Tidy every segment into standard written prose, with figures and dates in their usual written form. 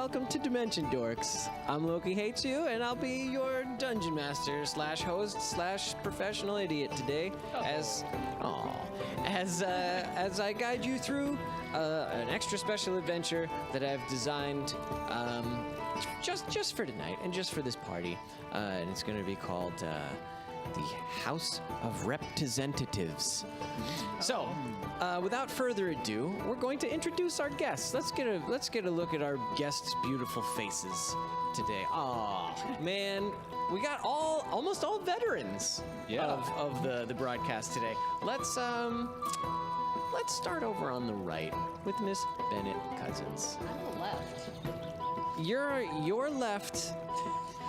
welcome to Dimension Dorks. I'm Loki Hates You, and I'll be your dungeon master slash host slash professional idiot today as I guide you through an extra special adventure that I've designed just for tonight and just for this party, and it's going to be called the House of Reptizentatives. So, without further ado, we're going to introduce our guests. Let's get a look at our guests' beautiful faces today. Oh man, we got almost all veterans of the broadcast today. Let's start over on the right with Miss Bennett Cousins. On the left. Your left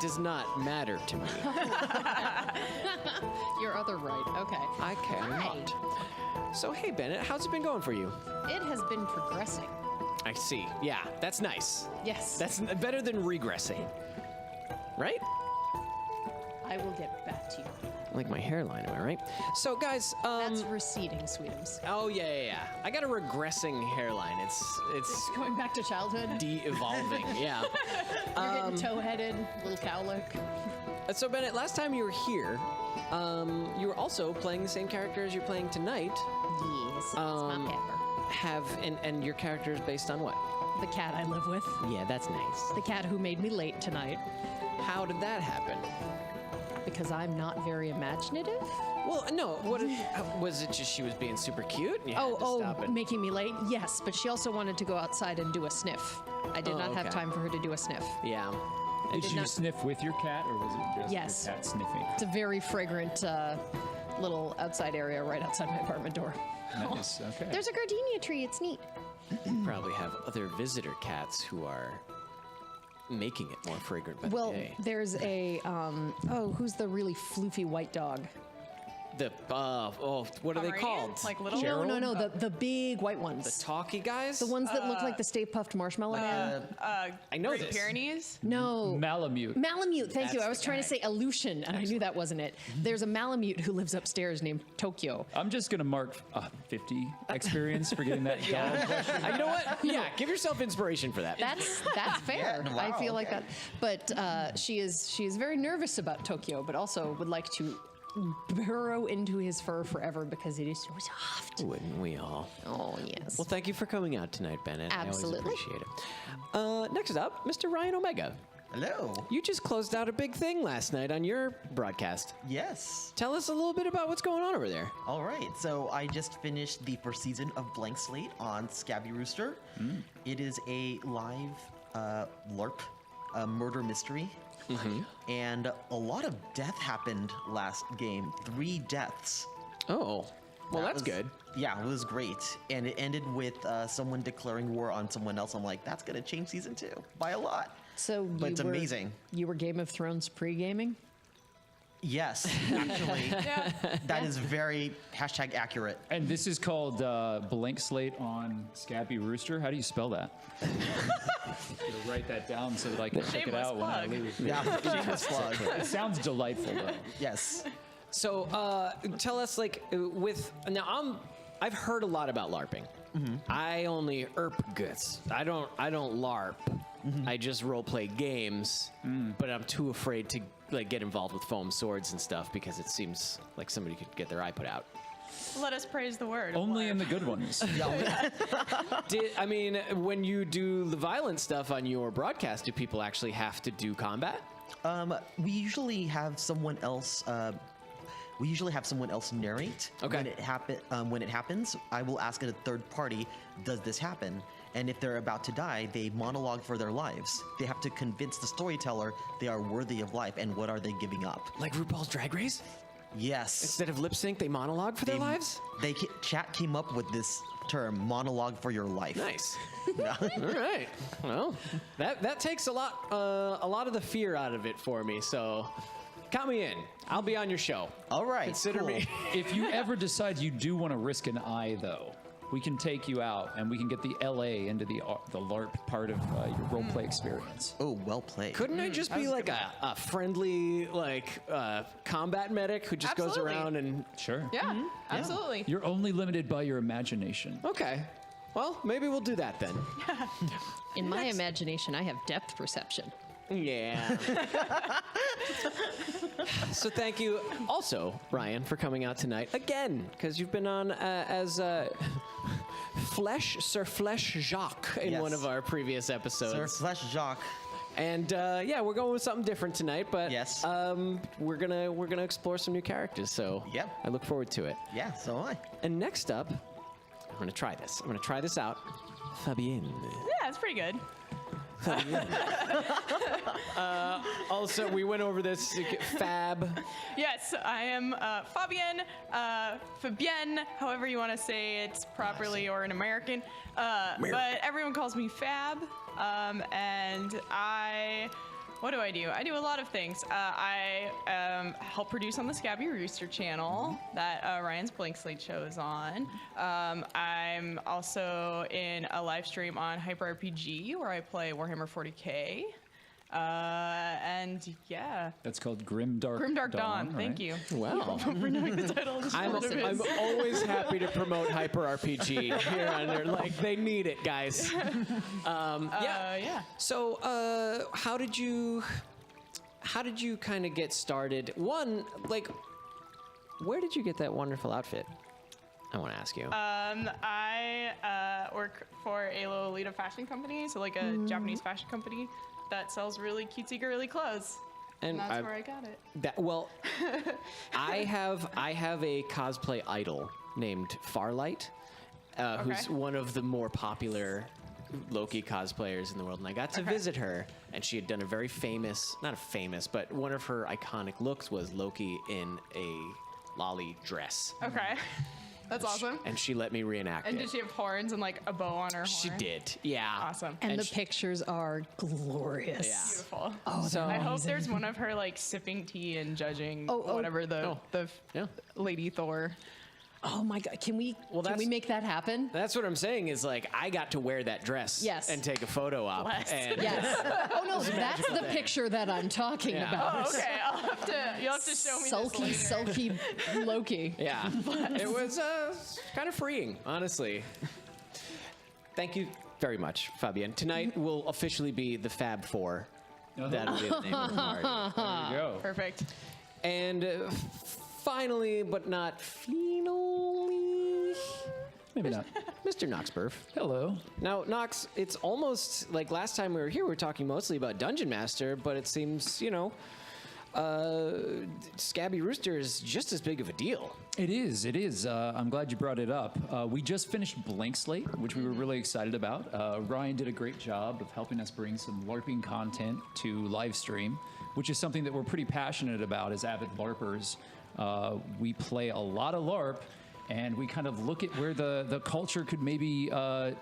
does not matter to me. Your other right. Okay. I care not. So, hey, Bennett, how's it been going for you? It has been progressing. I see. Yeah, that's nice. Yes. That's better than regressing. Right? I will get back to you. Like my hairline, am I right? So, guys, That's receding, Sweetums. Oh, yeah. I got a regressing hairline. It's Going back to childhood. de-evolving, yeah. You're getting toe-headed, little cowlick. So, Bennett, last time you were here, you were also playing the same character as you're playing tonight. Yes, it's my pepper. And your character is based on what? The cat I live with. Yeah, that's nice. The cat who made me late tonight. How did that happen? Because I'm not very imaginative. Well, no. Was it? Just she was being super cute? And you had to stop it? Making me late? Yes, but she also wanted to go outside and do a sniff. I did not have okay. time for her to do a sniff. Yeah. Did you sniff with your cat, or was it just Yes. your cat sniffing? It's a very fragrant little outside area right outside my apartment door. Nice. Okay. There's a gardenia tree. It's neat. Probably have other visitor cats who are making it more fragrant by the Well, day. there's a who's the really floofy white dog? What are they called? Like little? No, the big white ones. The talky guys? The ones that look like the Stay Puffed Marshmallow Man. I know Great this. Pyrenees? No. Malamute. Malamute, thank you. That's I was the trying guy. to say Aleutian, and I knew that wasn't it. There's a Malamute who lives upstairs named Tokyo. I'm just going to mark 50 experience for getting that dog question. You know what? Yeah, give yourself inspiration for that. That's fair. Yeah, I feel wow, like that. But she is very nervous about Tokyo, but also would like to burrow into his fur forever because it is so soft. Wouldn't we all? Oh, yes. Well, thank you for coming out tonight, Bennett. Absolutely. I always appreciate it. Next up, Mr. Ryan Omega. Hello. You just closed out a big thing last night on your broadcast. Yes. Tell us a little bit about what's going on over there. All right. So I just finished the first season of Blank Slate on Scabby Rooster. It is a live LARP murder mystery. And a lot of death happened last game. 3 deaths. Oh, well, That that's was- good. Yeah, it was great. And it ended with someone declaring war on someone else. I'm like, that's going to change season 2 by a lot. So But it's amazing. You were Game of Thrones pre-gaming? Yes, actually. That is very #accurate. And this is called Blank Slate on Scabby Rooster. How do you spell that? Gotta write that down so that I can check it Shameless out when I plug. leave. Yeah, shameless plug. It sounds delightful, though. Yes. So, tell us, I've heard a lot about LARPing. I only ERP goods. I don't LARP. I just role play games, but I'm too afraid to get involved with foam swords and stuff because it seems like somebody could get their eye put out. Let us praise the word. Only in the good ones. When you do the violent stuff on your broadcast, do people actually have to do combat? We usually have someone else. We usually have someone else narrate Okay. when it happens. I will ask a third party, "Does this happen?" And if they're about to die, they monologue for their lives. They have to convince the storyteller they are worthy of life, and what are they giving up? Like RuPaul's Drag Race? Yes. Instead of lip sync, they monologue for their lives? Chat came up with this term, monologue for your life. Nice. All right. Well, that takes a lot of the fear out of it for me. So, count me in. I'll be on your show. All right. Consider cool. me. If you ever decide you do want to risk an eye, though, we can take you out and we can get the LA into the LARP part of your roleplay experience. Oh, well played. Couldn't I just be like a friendly combat medic who just goes Absolutely. around and Sure. Yeah, absolutely. You're only limited by your imagination. okay. Well, maybe we'll do that then. In my imagination, I have depth perception. Yeah. So thank you also, Ryan, for coming out tonight again, because you've been on as Sir Flesh Jacques in one Yes. of our previous episodes. Sir Flesh Jacques. And yeah, we're going with something different tonight, but Yes. we're gonna explore some new characters. So Yep. I look forward to it. Yeah, so am I. And next up, I'm gonna try this. I'm gonna try this out. Fabienne. Yeah, it's pretty good. Also, we went over this. Fab. Yes, I am Fabienne, however you want to say it properly or in American. But everyone calls me Fab. And what do? I do a lot of things. I help produce on the Scabby Rooster channel that Ryan's Blank Slate show is on. I'm also in a live stream on Hyper RPG where I play Warhammer 40k. And yeah. That's called Grimdark Dawn. right? Thank you. Wow. For knowing the title of the show. I'm always happy to promote Hyper RPG here on there. Like, they need it, guys. Yeah. So, how did you kind of get started? One, like, where did you get that wonderful outfit? I want to ask you. I work for a Lolita fashion company, so like a Japanese fashion company that sells really cutesy girly clothes. And that's where I got it. I have a cosplay idol named Farlight, who's one of the more popular Loki cosplayers in the world. And I got to visit her, and she had done a very famous, not a famous, but one of her iconic looks was Loki in a lolly dress. Okay. That's awesome. And she let me reenact And it. did she have horns and like a bow on her horn? She did, yeah. Awesome. And the she- pictures are glorious. Yeah. Beautiful. Oh, So- I hope there's one of her like sipping tea and judging whatever the Yeah. Lady Thor. Oh my God! Can we that's- make that happen? That's what I'm saying is, like, I got to wear that dress Yes. and take a photo op. Blessed. And Yes. Oh no, that's the picture that I'm talking Yeah. about. Oh, okay. You'll have to show me Sulky, this later. sulky Loki. yeah, it was kind of freeing, honestly. Thank you very much, Fabienne. Tonight will officially be the Fab Four. That'll be the name of the party. There you go. Perfect. And finally, but not finally, Maybe not. Mr. Nox Berf. Hello. Now, Nox, it's almost like last time we were here, we were talking mostly about Dungeon Master, but it seems, Scabby Rooster is just as big of a deal. It is. It is. I'm glad you brought it up. We just finished Blank Slate, which we were really excited about. Ryan did a great job of helping us bring some LARPing content to live stream, which is something that we're pretty passionate about as avid LARPers. We play a lot of LARP, and we kind of look at where the culture could maybe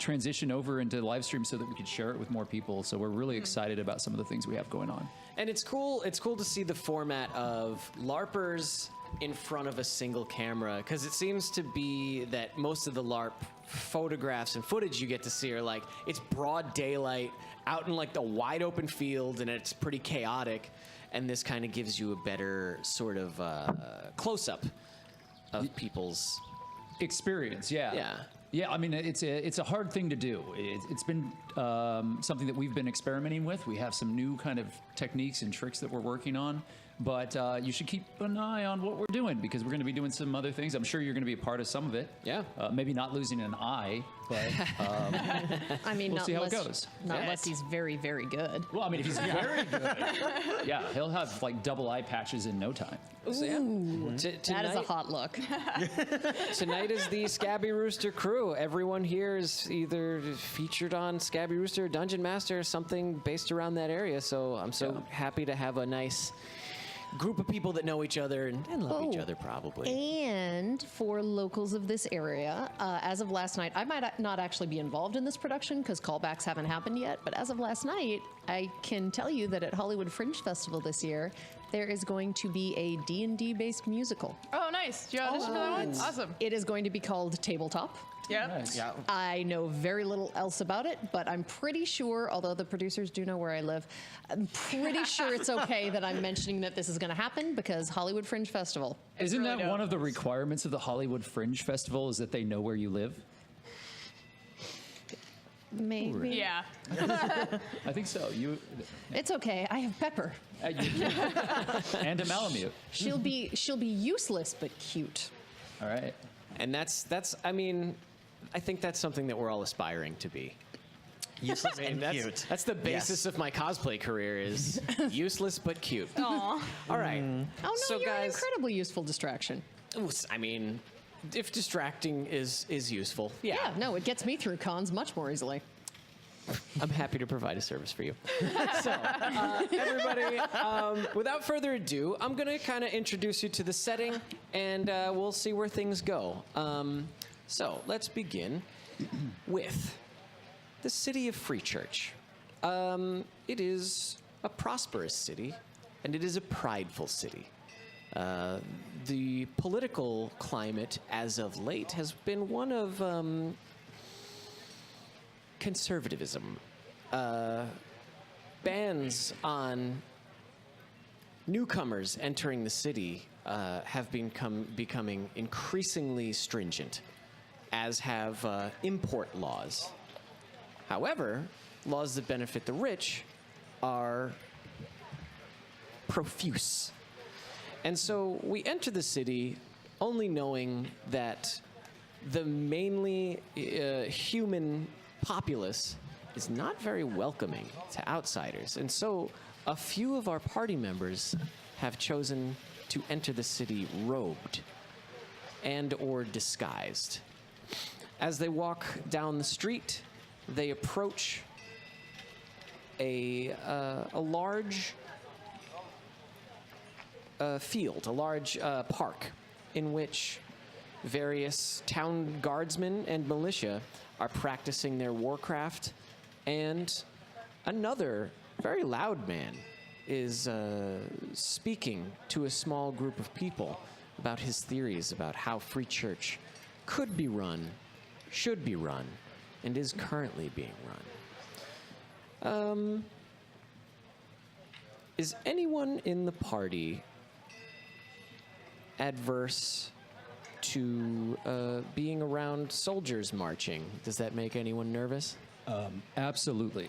transition over into live stream so that we could share it with more people. So we're really excited about some of the things we have going on. And it's cool to see the format of LARPers in front of a single camera, because it seems to be that most of the LARP photographs and footage you get to see are like, it's broad daylight out in like the wide open field, and it's pretty chaotic, and this kind of gives you a better sort of close-up of people's Experience, yeah. Yeah. Yeah, I mean, it's a hard thing to do. It's been something that we've been experimenting with. We have some new kind of techniques and tricks that we're working on. But you should keep an eye on what we're doing, because we're going to be doing some other things. I'm sure you're going to be a part of some of it. Yeah. Maybe not losing an eye, but I mean, We'll not see how it unless, goes. Not unless he's very, very good. well, I mean, if he's very good, yeah, he'll have like double eye patches in no time. So, yeah. That is a hot look. Tonight is the Scabby Rooster crew. Everyone here is either featured on Scabby Rooster or Dungeon Master or something based around that area. So I'm so happy to have a nice group of people that know each other and love each other, probably. And for locals of this area, as of last night, I might not actually be involved in this production because callbacks haven't happened yet, but as of last night, I can tell you that at Hollywood Fringe Festival this year, there is going to be a D&D based musical. Oh, nice. Did you audition for that one? Awesome. It is going to be called Tabletop. Yep. Nice. Yeah. I know very little else about it, but I'm pretty sure, although the producers do know where I live, I'm pretty sure it's okay that I'm mentioning that this is going to happen because Hollywood Fringe Festival. Isn't really that dope. one of the requirements of the Hollywood Fringe Festival is that they know where you live? Maybe. Yeah. I think so. It's okay. I have Pepper. And a Malamute. She'll be useless but cute. All right. And that's I mean, I think that's something that we're all aspiring to be. Useless and cute. That's the basis of my cosplay career is useless but cute. Aw. All right. Oh no, So you're an guys, incredibly useful distraction. I mean, if distracting is useful, Yeah, no, it gets me through cons much more easily. I'm happy to provide a service for you. So, everybody, without further ado, I'm going to kind of introduce you to the setting, and we'll see where things go. So, let's begin with the city of Free Church. It is a prosperous city, and it is a prideful city. The political climate as of late has been one of conservatism. Bans on newcomers entering the city have becoming increasingly stringent, as have import laws. However, laws that benefit the rich are profuse. And so we enter the city only knowing that the mainly human populace is not very welcoming to outsiders. And so a few of our party members have chosen to enter the city robed and or disguised. As they walk down the street, they approach a large field, a large park, in which various town guardsmen and militia are practicing their warcraft, and another very loud man is speaking to a small group of people about his theories about how Free Church could be run, should be run, and is currently being run. Is anyone in the party adverse to being around soldiers marching? Does that make anyone nervous? Absolutely.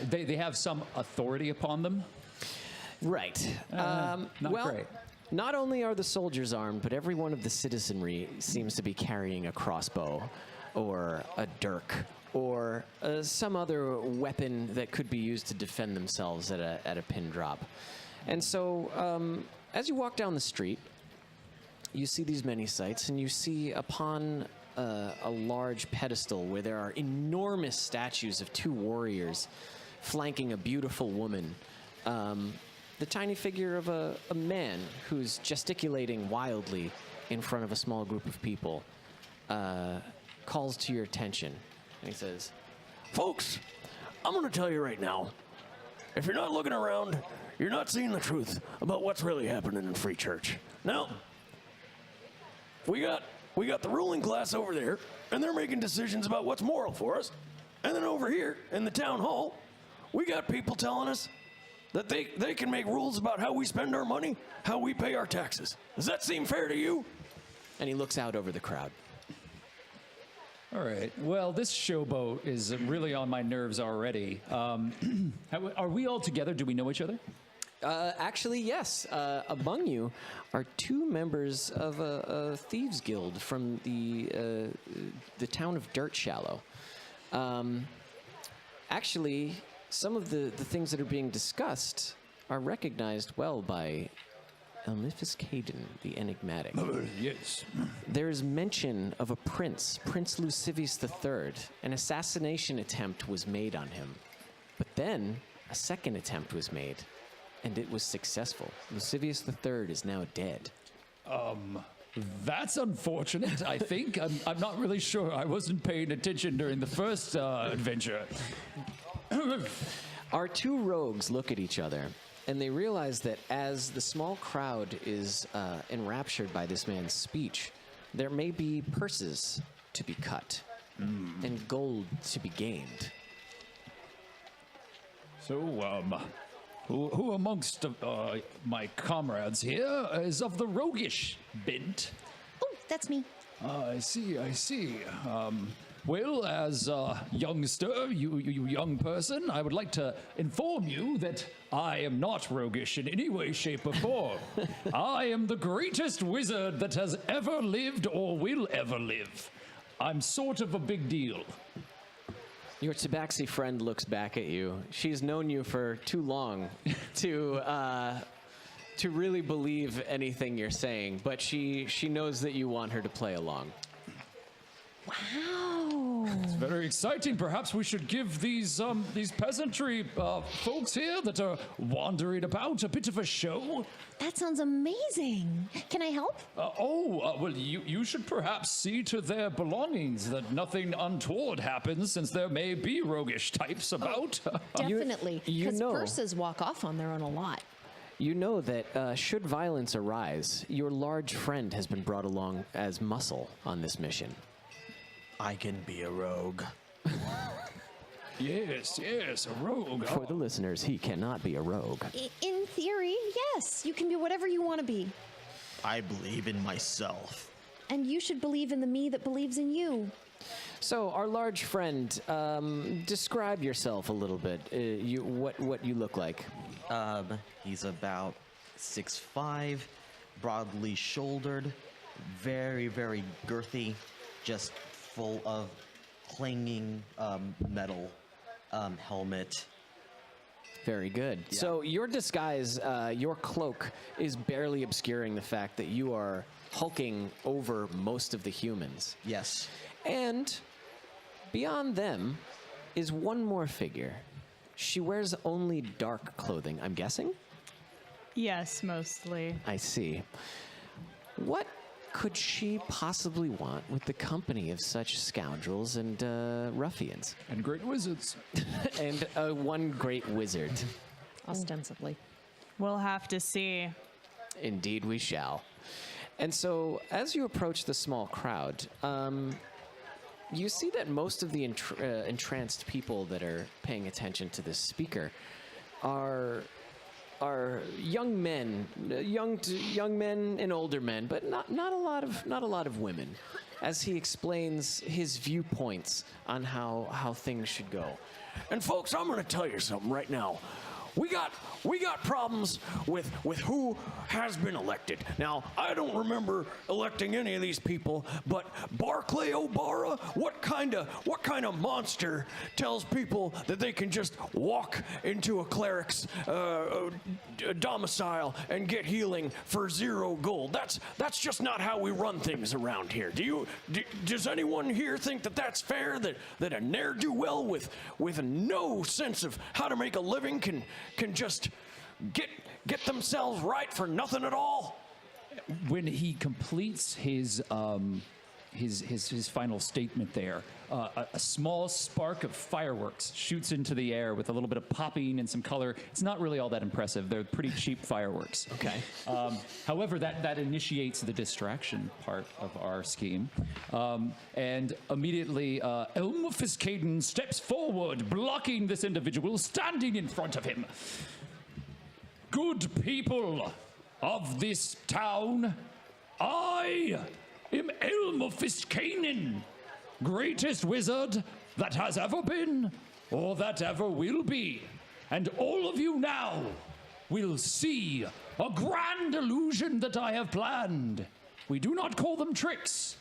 They have some authority upon them. Right. Not well, great. not only are the soldiers armed, but every one of the citizenry seems to be carrying a crossbow or a dirk or some other weapon that could be used to defend themselves at a pin drop. And so as you walk down the street, you see these many sights, and you see upon a large pedestal where there are enormous statues of two warriors flanking a beautiful woman, the tiny figure of a man who's gesticulating wildly in front of a small group of people calls to your attention, and he says, Folks, I'm going to tell you right now, if you're not looking around, you're not seeing the truth about what's really happening in Free Church. Now, we got the ruling class over there, and they're making decisions about what's moral for us. And then over here in the town hall, we got people telling us that they can make rules about how we spend our money, how we pay our taxes. Does that seem fair to you? and he looks out over the crowd. All right. Well, this showboat is really on my nerves already. Are we all together? Do we know each other? Actually, yes. Among you are two members of a thieves guild from the town of Dirt Shallow. Actually, some of the things that are being discussed are recognized well by Elmifistkadien the Enigmatic. Yes. There is mention of a prince, Prince Lucivius III. An assassination attempt was made on him. But then a second attempt was made, and it was successful. Lucivius III is now dead. That's unfortunate, I think. I'm not really sure. I wasn't paying attention during the first adventure. Our two rogues look at each other, and they realize that as the small crowd is enraptured by this man's speech, there may be purses to be cut and gold to be gained. So, who amongst my comrades here is of the roguish bent? Oh, that's me. I see. Well, as a youngster, you young person, I would like to inform you that I am not roguish in any way, shape, or form. I am the greatest wizard that has ever lived or will ever live. I'm sort of a big deal. Your tabaxi friend looks back at you. She's known you for too long to really believe anything you're saying, but she knows that you want her to play along. Wow. It's very exciting. Perhaps we should give these peasantry folks here that are wandering about a bit of a show. That sounds amazing. Can I help? Well, you should perhaps see to their belongings that nothing untoward happens, since there may be roguish types about. Definitely. you Because know. purses walk off on their own a lot. You know that should violence arise, your large friend has been brought along as muscle on this mission. I can be a rogue. Yes, a rogue. For the listeners, he cannot be a rogue. In theory, yes. You can be whatever you want to be. I believe in myself. And you should believe in the me that believes in you. So, our large friend, describe yourself a little bit. What you look like. He's about 6'5", broadly shouldered, very, very girthy, just full of clanging metal helmet. Very good. Yeah. So your disguise, your cloak, is barely obscuring the fact that you are hulking over most of the humans. Yes. And beyond them is one more figure. She wears only dark clothing, I'm guessing? Yes, mostly. I see. What could she possibly want with the company of such scoundrels and ruffians? And great wizards. And one great wizard. Ostensibly. We'll have to see. Indeed we shall. And so, as you approach the small crowd, you see that most of the entranced people that are paying attention to this speaker are young men, young men and older men, but not a lot of women, as he explains his viewpoints on how things should go. And folks, I'm going to tell you something right now. We got problems with who has been elected. Now, I don't remember electing any of these people, but Barclay O'Bara, what kind of monster tells people that they can just walk into a cleric's domicile and get healing for 0 gold? That's just not how we run things around here. Does anyone here think that that's fair? That a ne'er-do-well with no sense of how to make a living can just get themselves right for nothing at all? When he completes his final statement there, a small spark of fireworks shoots into the air with a little bit of popping and some color. It's not really all that impressive. They're pretty cheap fireworks. Okay. However, that initiates the distraction part of our scheme. And immediately, Elmifistkadien steps forward, blocking this individual standing in front of him. Good people of this town, I am Elmifistkadien, greatest wizard that has ever been or that ever will be. And all of you now will see a grand illusion that I have planned. We do not call them tricks.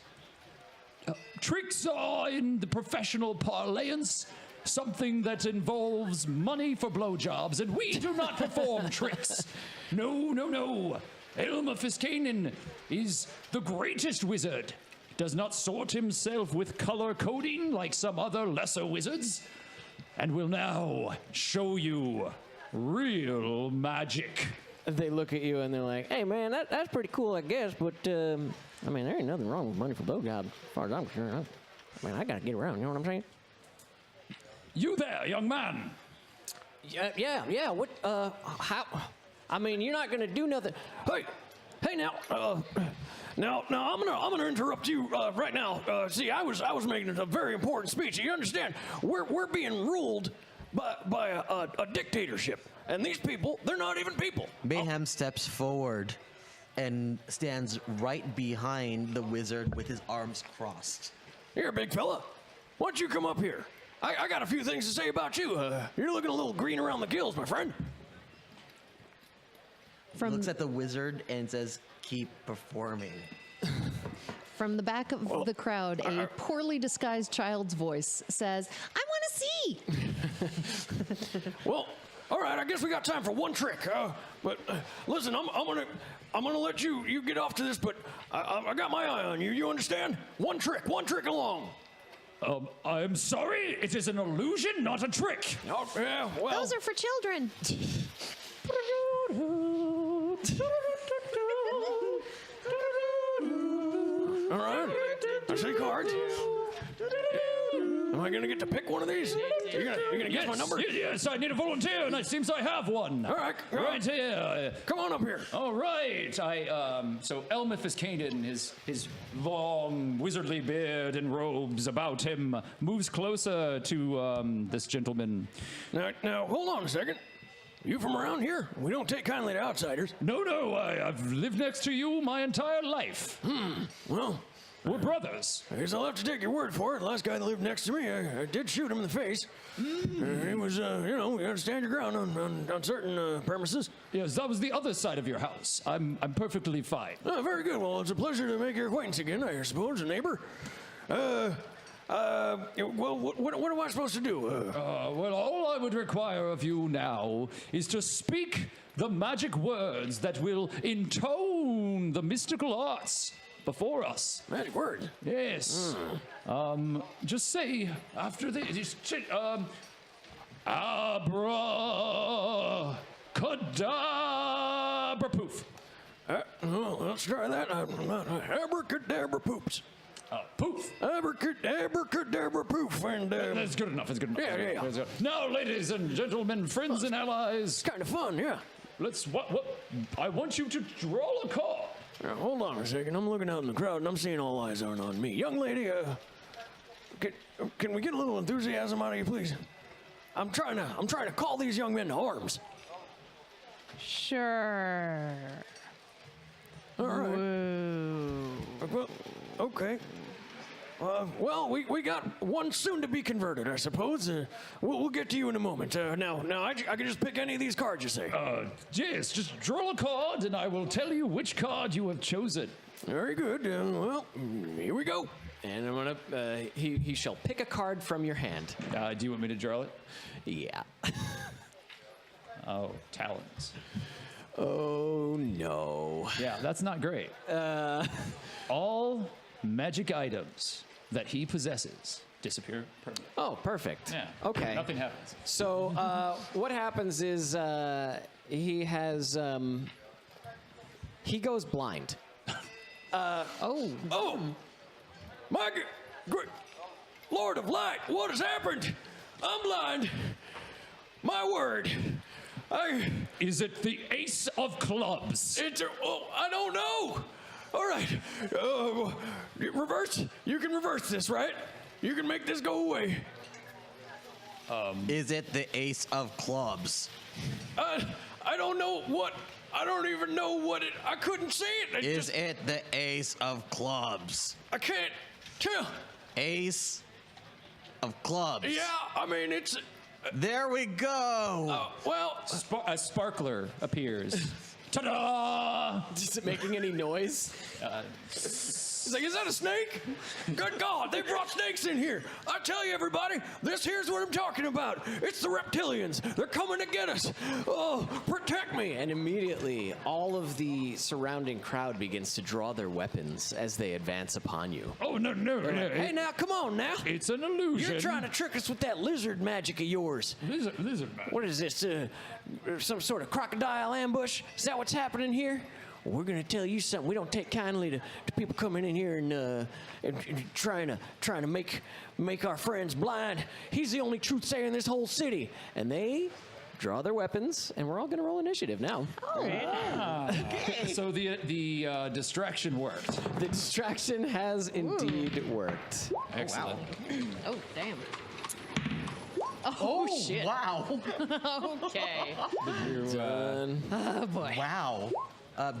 Tricks are, in the professional parlance, something that involves money for blowjobs, and we do not perform tricks. No. Elmifistkadien is the greatest wizard. Does not sort himself with color coding like some other lesser wizards, and will now show you real magic. They look at you and they're like, "Hey man, that's pretty cool, I guess, but I mean, there ain't nothing wrong with money for blowjobs, as far as I'm concerned. I mean, I gotta get around, you know what I'm saying?" You there, young man. Yeah. What? How? I mean, you're not gonna do nothing. Hey, now, I'm gonna interrupt you right now. See, I was making a very important speech. You understand? We're being ruled by a dictatorship, and these people, they're not even people. Mayhem steps forward and stands right behind the wizard with his arms crossed. Here, big fella. why don't you come up here? I got a few things to say about you. You're looking a little green around the gills, my friend. Looks at the wizard and says, "Keep performing." From the back of the crowd, a poorly disguised child's voice says, "I want to see." Well, all right. I guess we got time for one trick. But listen, I'm gonna let you get off to this. But I got my eye on you. You understand? One trick along. I'm sorry, it is an illusion, not a trick. Oh, yeah. Well. Those are for children. All right. I see cards. Am I gonna get to pick one of these? You're gonna guess my number? Yes, I need a volunteer, and it seems I have one. All right. Right here. Come on up here. All right. So Elmifistkadien, his long wizardly beard and robes about him, moves closer to this gentleman. Now, hold on a second. You from around here? We don't take kindly to outsiders. No, I've lived next to you my entire life. Well, We're brothers. I guess I'll have to take your word for it. The last guy that lived next to me, I did shoot him in the face. He was, you gotta stand your ground on certain premises. Yes, that was the other side of your house. I'm perfectly fine. Oh, very good. Well, it's a pleasure to make your acquaintance again, I suppose, a neighbor. Well, what am I supposed to do? Well, all I would require of you now is to speak the magic words that will intone the mystical arts before us. Magic word. Yes. Just say after this, abracadabra poof. Well, let's try that. Abracadabra poops. Poof. Abracadabra poof. And That's good enough. That's good enough. Yeah. That's good. Now, ladies and gentlemen, friends and allies, kind of fun, yeah. what? I want you to draw a card. Now, hold on a second. I'm looking out in the crowd and I'm seeing all eyes aren't on me. Young lady, can we get a little enthusiasm out of you, please? I'm trying to call these young men to arms. Sure. All right. Well, okay. Well, we got one soon to be converted, I suppose. We'll get to you in a moment. Now, I can just pick any of these cards, you say? Yes, just draw a card and I will tell you which card you have chosen. Very good. Well, here we go. And I'm gonna. He shall pick a card from your hand. Do you want me to draw it? Yeah. Oh, talons. Oh no. Yeah, that's not great. All magic items that he possesses disappear permanently. Oh, perfect. Yeah. Okay. Nothing happens. So what happens is he has he goes blind. Oh, my great Lord of Light, what has happened? I'm blind. My word. Is it the ace of clubs? I don't know. All right. Reverse. You can reverse this, right? You can make this go away. Is it the ace of clubs? I don't know what. I don't even know what it. I couldn't see it. Is it the ace of clubs? I can't tell. Ace of clubs. Yeah, I mean it's. There we go. Well, A sparkler appears. Ta-da! Is it making any noise? it's like, is that a snake? Good God, they brought snakes in here. I tell you, everybody, this here's what I'm talking about. It's the reptilians. They're coming to get us. Oh, protect me. And immediately, all of the surrounding crowd begins to draw their weapons as they advance upon you. Oh, no. Hey, now, come on now. It's an illusion. You're trying to trick us with that lizard magic of yours. Lizard man. What is this? Some sort of crocodile ambush? Is that what's happening here? Well, we're going to tell you something. We don't take kindly to people coming in here and trying to make our friends blind. He's the only truth sayer in this whole city. And they draw their weapons, and we're all going to roll initiative now. So the distraction worked. The distraction has indeed worked. Excellent. Oh, damn. Oh, shit. Wow. Okay. Done. Oh, boy. Wow.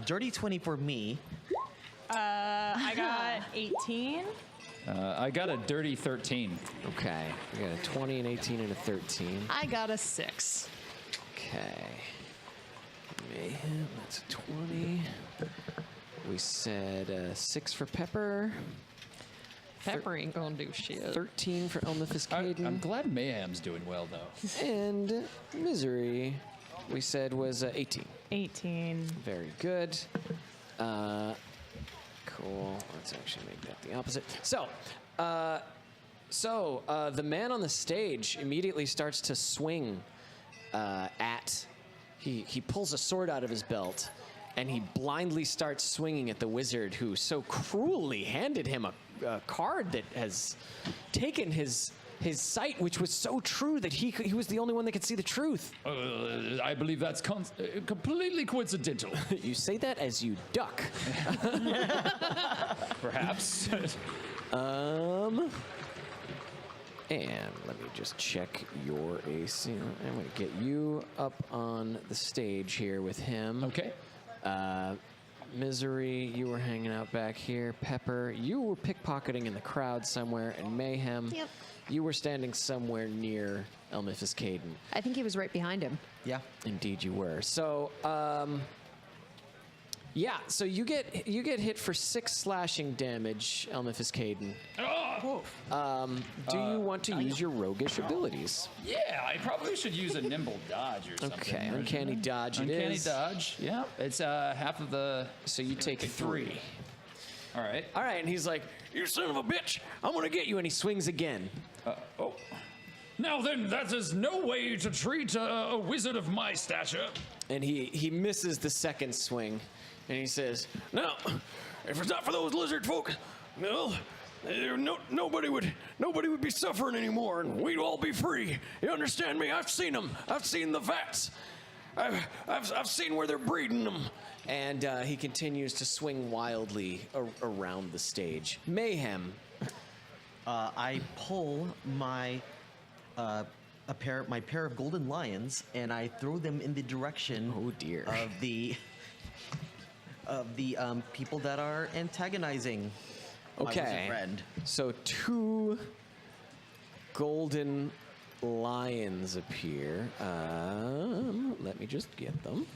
Dirty 20 for me. I got 18. I got a dirty 13. Okay. We got a 20, an 18, and a 13. I got a 6. Okay. Mayhem, that's a 20. We said 6 for Pepper. Pepper ain't gonna do shit. 13 for Elmifistkadien. I'm glad Mayhem's doing well, though. And miz'Ri, we said was 18. 18. Very good. Cool. Let's actually make that the opposite. So, the man on the stage immediately starts to swing at. He pulls a sword out of his belt, and he blindly starts swinging at the wizard who so cruelly handed him a card that has taken his sight, which was so true that he was the only one that could see the truth. I believe that's completely coincidental. You say that as you duck. Perhaps. And let me just check your AC. I'm going to get you up on the stage here with him. Okay. miz'Ri, you were hanging out back here. Pepper, you were pickpocketing in the crowd somewhere. And Mayhem, Yep. you were standing somewhere near Elmifistkadien. I think he was right behind him. Yeah. Indeed you were. So, yeah, so you get hit for 6 slashing damage, Elmifistkadien. Do you want to use your roguish abilities? Yeah, I probably should use a nimble dodge or something. Okay, uncanny dodge it Uncanny is. dodge. Yeah, it's half of the. So you take 3. All right. All right, and he's like, "You son of a bitch! I'm gonna get you!" And he swings again. Oh. Now then, that is no way to treat a wizard of my stature. And he misses the second swing, and he says, "Now, if it's not for those lizard folk, well, nobody would be suffering anymore, and we'd all be free. You understand me? I've seen them. I've seen the vats. I've seen where they're breeding them." And he continues to swing wildly around the stage. Mayhem. I pull my pair of golden lions, and I throw them in the direction Oh, dear. of the people that are antagonizing my wizard Okay. friend. So 2 golden lions appear. Let me just get them.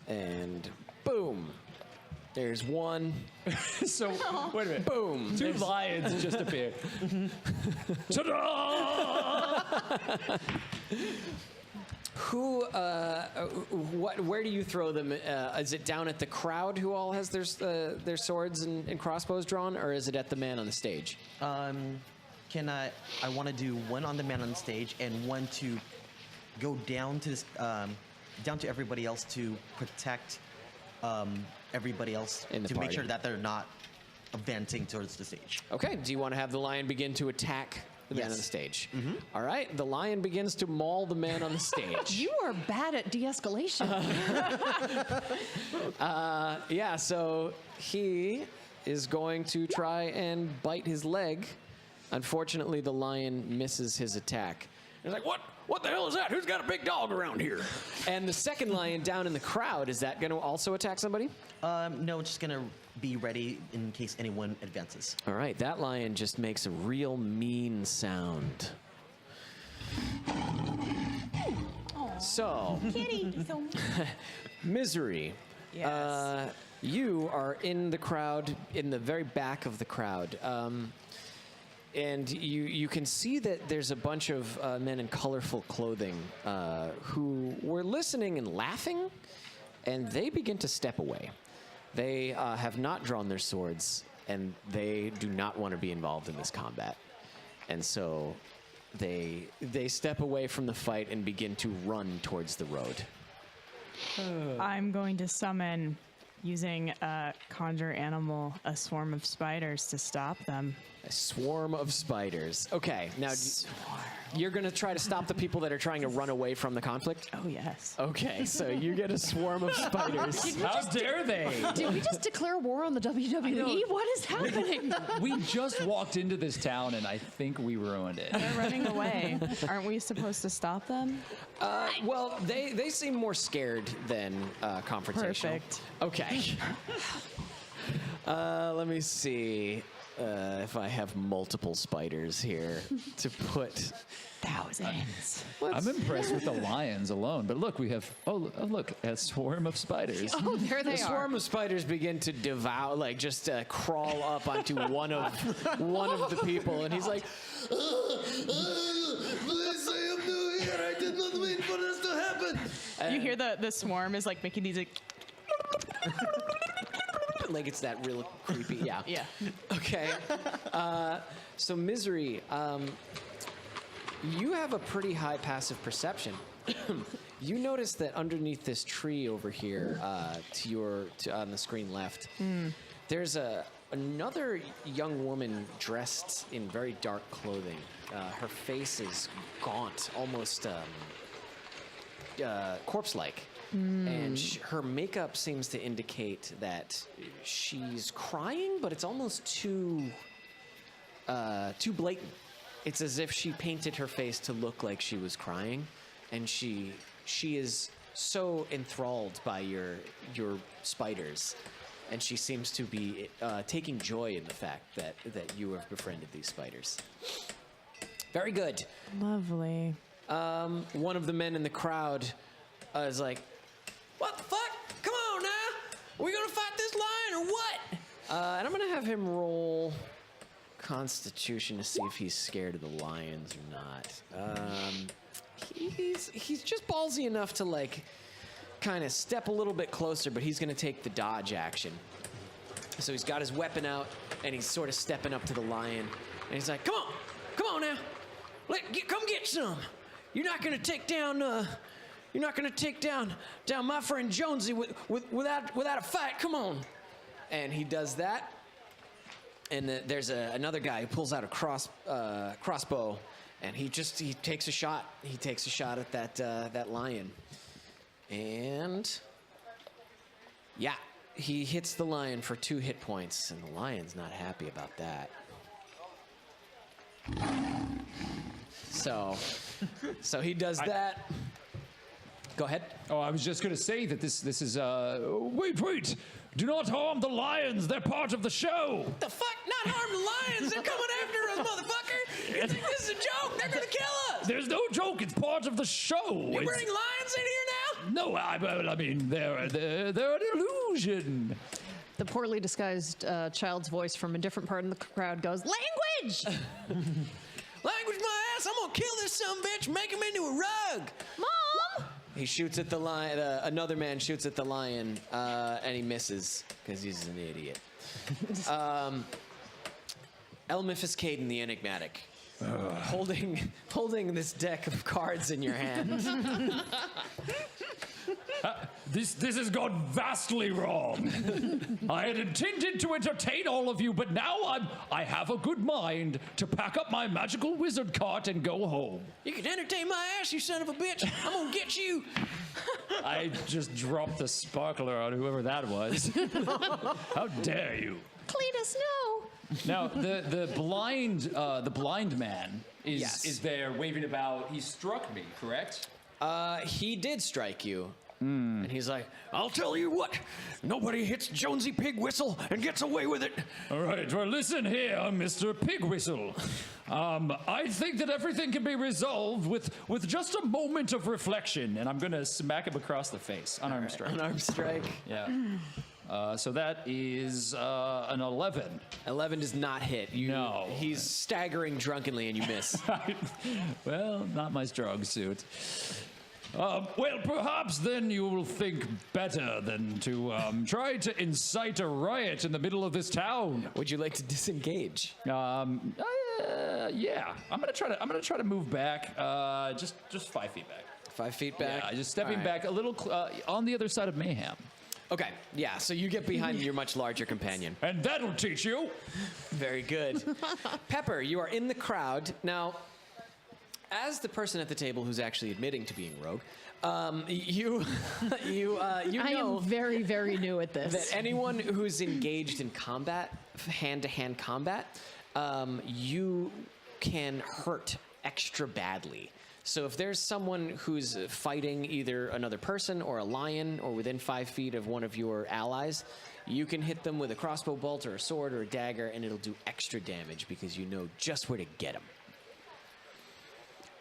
And boom. There's 1. So, wait a minute. Boom. 2 lions just appeared. Ta-da! Where do you throw them? Is it down at the crowd who all has their swords and crossbows drawn, or is it at the man on the stage? I want to do one on the man on the stage and one to go down to everybody else to protect everybody else In the to party. make sure that they're not advancing towards the stage. Okay. Do you want to have the lion begin to attack the man on the Yes. stage? All right. The lion begins to maul the man on the stage. You are bad at de-escalation. Yeah, so he is going to try and bite his leg. Unfortunately, the lion misses his attack. He's like, what the hell is that? Who's got a big dog around here? And the second lion down in the crowd, is that going to also attack somebody? No, just gonna be ready in case anyone advances. All right, that lion just makes a real mean sound. So, miz'Ri. Yes. You are in the crowd, in the very back of the crowd. And you can see that there's a bunch of men in colorful clothing who were listening and laughing, and they begin to step away. They have not drawn their swords, and they do not want to be involved in this combat. And so they step away from the fight and begin to run towards the road. I'm going to summon, using a conjure animal, a swarm of spiders to stop them. A swarm of spiders. Okay, now you're going to try to stop the people that are trying to run away from the conflict? Oh, yes. Okay, so you get a swarm of spiders. How dare they? Did we just declare war on the WWE? What is happening? We just walked into this town, and I think we ruined it. They're running away. Aren't we supposed to stop them? Well, they seem more scared than confrontational. Perfect. Okay. Let me see. if I have multiple spiders here to put. Thousands. I'm impressed with the lions alone, but look, we have look, a swarm of spiders. Oh, there they The are. swarm of spiders begin to devour, like just crawl up onto one of the people, and he's like, Please say I'm new here. I did not mean for this to happen. You hear the swarm is like making these like, like it's that real creepy. Yeah. yeah. Okay. So miz'Ri, you have a pretty high passive perception. You notice that underneath this tree over here, on the screen left, there's another young woman dressed in very dark clothing. Her face is gaunt, almost corpse-like, and her makeup seems to indicate that she's crying, but it's almost too blatant. It's as if she painted her face to look like she was crying, and she is so enthralled by your spiders, and she seems to be taking joy in the fact that you have befriended these spiders. Very good. Lovely. One of the men in the crowd is like, "What the fuck? Come on now! Are we gonna fight this lion or what?" And I'm gonna have him roll Constitution to see if he's scared of the lions or not. He's just ballsy enough to like kind of step a little bit closer, but he's gonna take the dodge action. So he's got his weapon out and he's sort of stepping up to the lion, and he's like, "Come on now, come get some. You're not gonna take down my friend Jonesy without a fight. Come on." And he does that. And there's another guy who pulls out a crossbow, and he takes a shot. He takes a shot at that lion, and yeah, he hits the lion for 2 hit points, and the lion's not happy about that. So he does that. Go ahead. Oh, I was just going to say that this is wait. Do not harm the lions. They're part of the show. The fuck? Not harm the lions? They're coming after us, motherfucker! You think this is a joke? They're gonna kill us! There's no joke. It's part of the show. You bring lions in here now? No, I mean they're an illusion. The poorly disguised child's voice from a different part of the crowd goes, "Language! Language my ass! I'm gonna kill this son of a bitch, make him into a rug! Mom!" He shoots at the lion. Another man shoots at the lion, and he misses because he's an idiot. Elmifistkadien the Enigmatic, holding this deck of cards in your hand. This has gone vastly wrong. I had intended to entertain all of you, but now I have a good mind to pack up my magical wizard cart and go home. You can entertain my ass, you son of a bitch! I'm gonna get you! I just dropped the sparkler on whoever that was. How dare you? Cletus, no! Now the blind man is there waving about. He struck me, correct? He did strike you. And he's like, I'll tell you what. Nobody hits Jonesy Pig Whistle and gets away with it. All right, well, listen here, Mr. Pig Whistle. I think that everything can be resolved with just a moment of reflection, and I'm going to smack him across the face. Unarmed strike. unarmed strike. Yeah. So that is an 11. 11 does not hit. No. He's staggering drunkenly, and you miss. Well, not my strong suit. Well, perhaps then you will think better than to try to incite a riot in the middle of this town. Would you like to disengage? Yeah, I'm gonna try to move back, just 5 feet back. 5 feet back. Yeah, just stepping All right. back a little on the other side of Mayhem. Okay. Yeah. So you get behind your much larger companion. And that'll teach you. Very good. Pepper, you are in the crowd now. As the person at the table who's actually admitting to being rogue, you I know am very, very new at this. that anyone who's engaged in combat, hand-to-hand combat, you can hurt extra badly. So if there's someone who's fighting either another person or a lion or within 5 feet of one of your allies, you can hit them with a crossbow bolt or a sword or a dagger, and it'll do extra damage because you know just where to get them.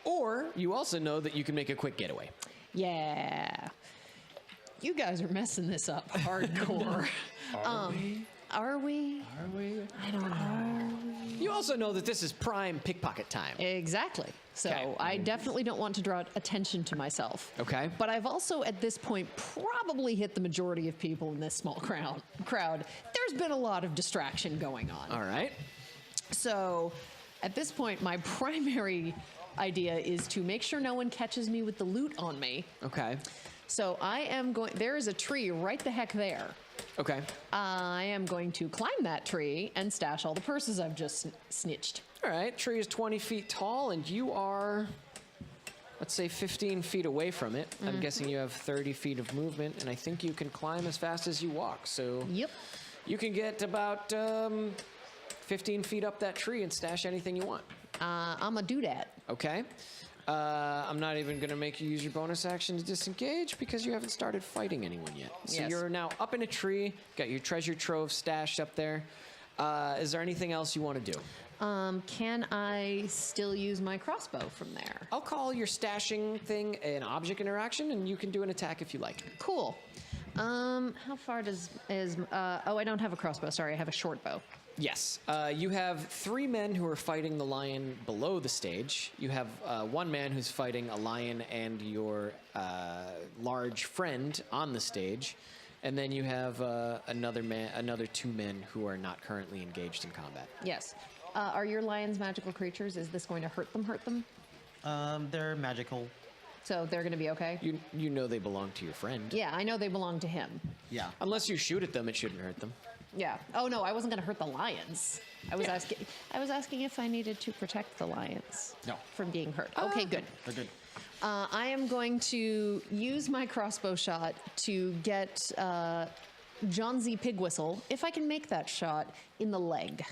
Or you also know that you can make a quick getaway. Yeah. You guys are messing this up hardcore. Are we? I don't know. You also know that this is prime pickpocket time. Exactly. So Okay. I definitely don't want to draw attention to myself. Okay. But I've also, at this point, probably hit the majority of people in this small crowd. There's been a lot of distraction going on. All right. So at this point, my primary idea is to make sure no one catches me with the loot on me. Okay. So I am going, there is a tree right the heck there. Okay. I am going to climb that tree and stash all the purses I've just snitched. All right. Tree is 20 feet tall, and you are, let's say, 15 feet away from it. I'm guessing you have 30 feet of movement, and I think you can climb as fast as you walk. So Yep. you can get about 15 feet up that tree and stash anything you want. I'm going to do that. Okay. I'm not even going to make you use your bonus action to disengage because you haven't started fighting anyone yet. So Yes. you're now up in a tree, got your treasure trove stashed up there. Is there anything else you want to do? Can I still use my crossbow from there? I'll call your stashing thing an object interaction, and you can do an attack if you like. Cool. How far I don't have a crossbow. Sorry, I have a short bow. Yes. You have 3 men who are fighting the lion below the stage. You have 1 man who's fighting a lion and your large friend on the stage. And then you have another 2 men who are not currently engaged in combat. Yes. Are your lions magical creatures? Is this going to hurt them? They're magical. So they're going to be okay? You know they belong to your friend. Yeah, I know they belong to him. Yeah. Unless you shoot at them, it shouldn't hurt them. Yeah. Oh no, I wasn't going to hurt the lions. I was asking if I needed to protect the lions. No. From being hurt. Okay, good. They're good. I am going to use my crossbow shot to get John Z. Pigwhistle, if I can make that shot, in the leg.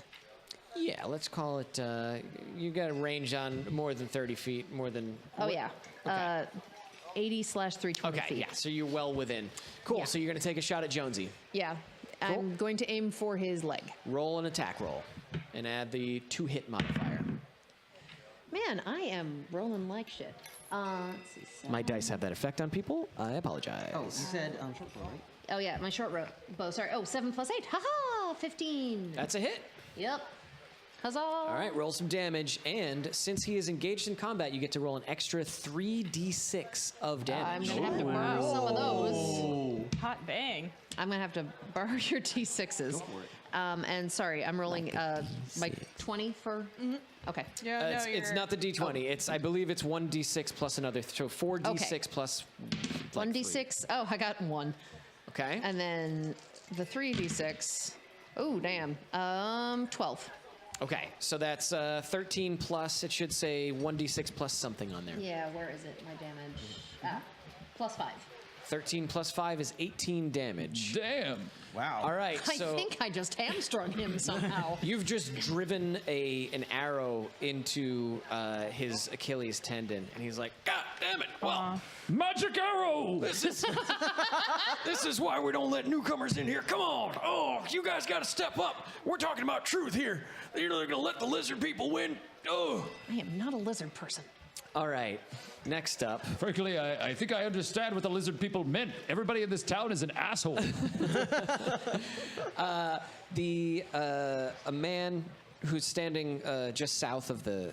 Yeah, let's call it. You got a range on more than 30 feet, more than. Oh yeah. Okay. 80/320 Okay, feet. yeah, so you're well within. Cool, Yeah. so you're going to take a shot at Jonesy. Yeah. Cool. I'm going to aim for his leg. Roll an attack roll and add the 2-hit modifier. Man, I am rolling like shit. Let's see. My dice have that effect on people. I apologize. Oh, you said short bow, right? Oh yeah, my short bow. Sorry. Oh, 7 + 8. Haha! 15. That's a hit. Yep. Huzzah! All right, roll some damage, and since he is engaged in combat, you get to roll an extra 3d6 of I'm damage. gonna have to borrow some of those. Hot bang. I'm gonna have to borrow your D6s. Go for it. And sorry, I'm rolling like 20 for. Okay. Yeah, It's not the d20. I believe it's 1d6 plus another. So 4d6 Okay. plus. 1d6. Oh, I got 1. Okay. And then the 3d6. Oh, damn. 12. Okay, so that's 13 plus. It should say 1d6 plus something on there. Yeah, where is it? My damage. +5. 13 plus 5 is 18 damage. Damn. Wow. All right, I so think I just hamstrung him somehow. you've just driven an arrow into his Achilles tendon, and he's like, God damn it! Well, Magic arrow! This is why we don't let newcomers in here. Come on. Oh, you guys got to step up. We're talking about truth here. You're not going to let the lizard people win. Oh. I am not a lizard person. all right. Next up, Frankly, I think I understand what the lizard people meant. Everybody in this town is an asshole. a man who's standing just south of the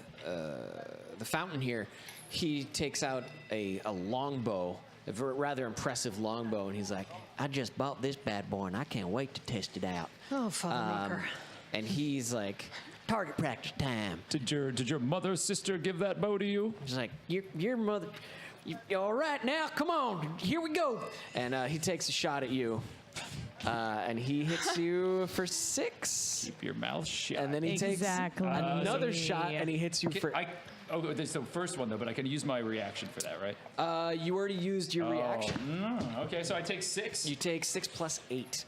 fountain here. He takes out a longbow, a rather impressive longbow, and he's like, I just bought this bad boy and I can't wait to test it out. Oh, Father Maker. and he's like, Target practice time. Did your mother sister give that bow to you? he's like, your mother. You all right now? Come on, here we go. And he takes a shot at you, and he hits you for 6. Keep your mouth shut. And then he Exactly. takes another shot, and he hits you for. There's the first one though, but I can use my reaction for that, right? You already used your reaction. Okay, so I take 6. You take 6 plus 8.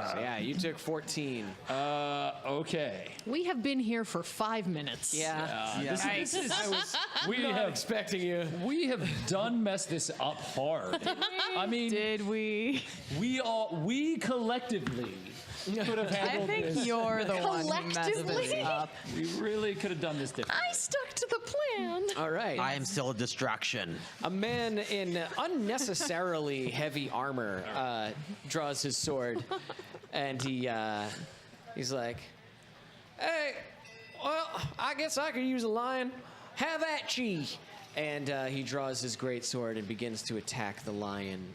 So yeah, you took 14. Okay. We have been here for 5 minutes. Yeah. This is, we Not have expecting you. we have done messed this up hard. I mean, Did we? we collectively could have I handled think this. you're the one who messed this Collectively? up. We really could have done this differently. I stuck to the plan. All right. I am still a distraction. A man in unnecessarily heavy armor draws his sword, and he's like, "Hey, well, I guess I could use a lion. Have at ye!" And he draws his great sword and begins to attack the lion.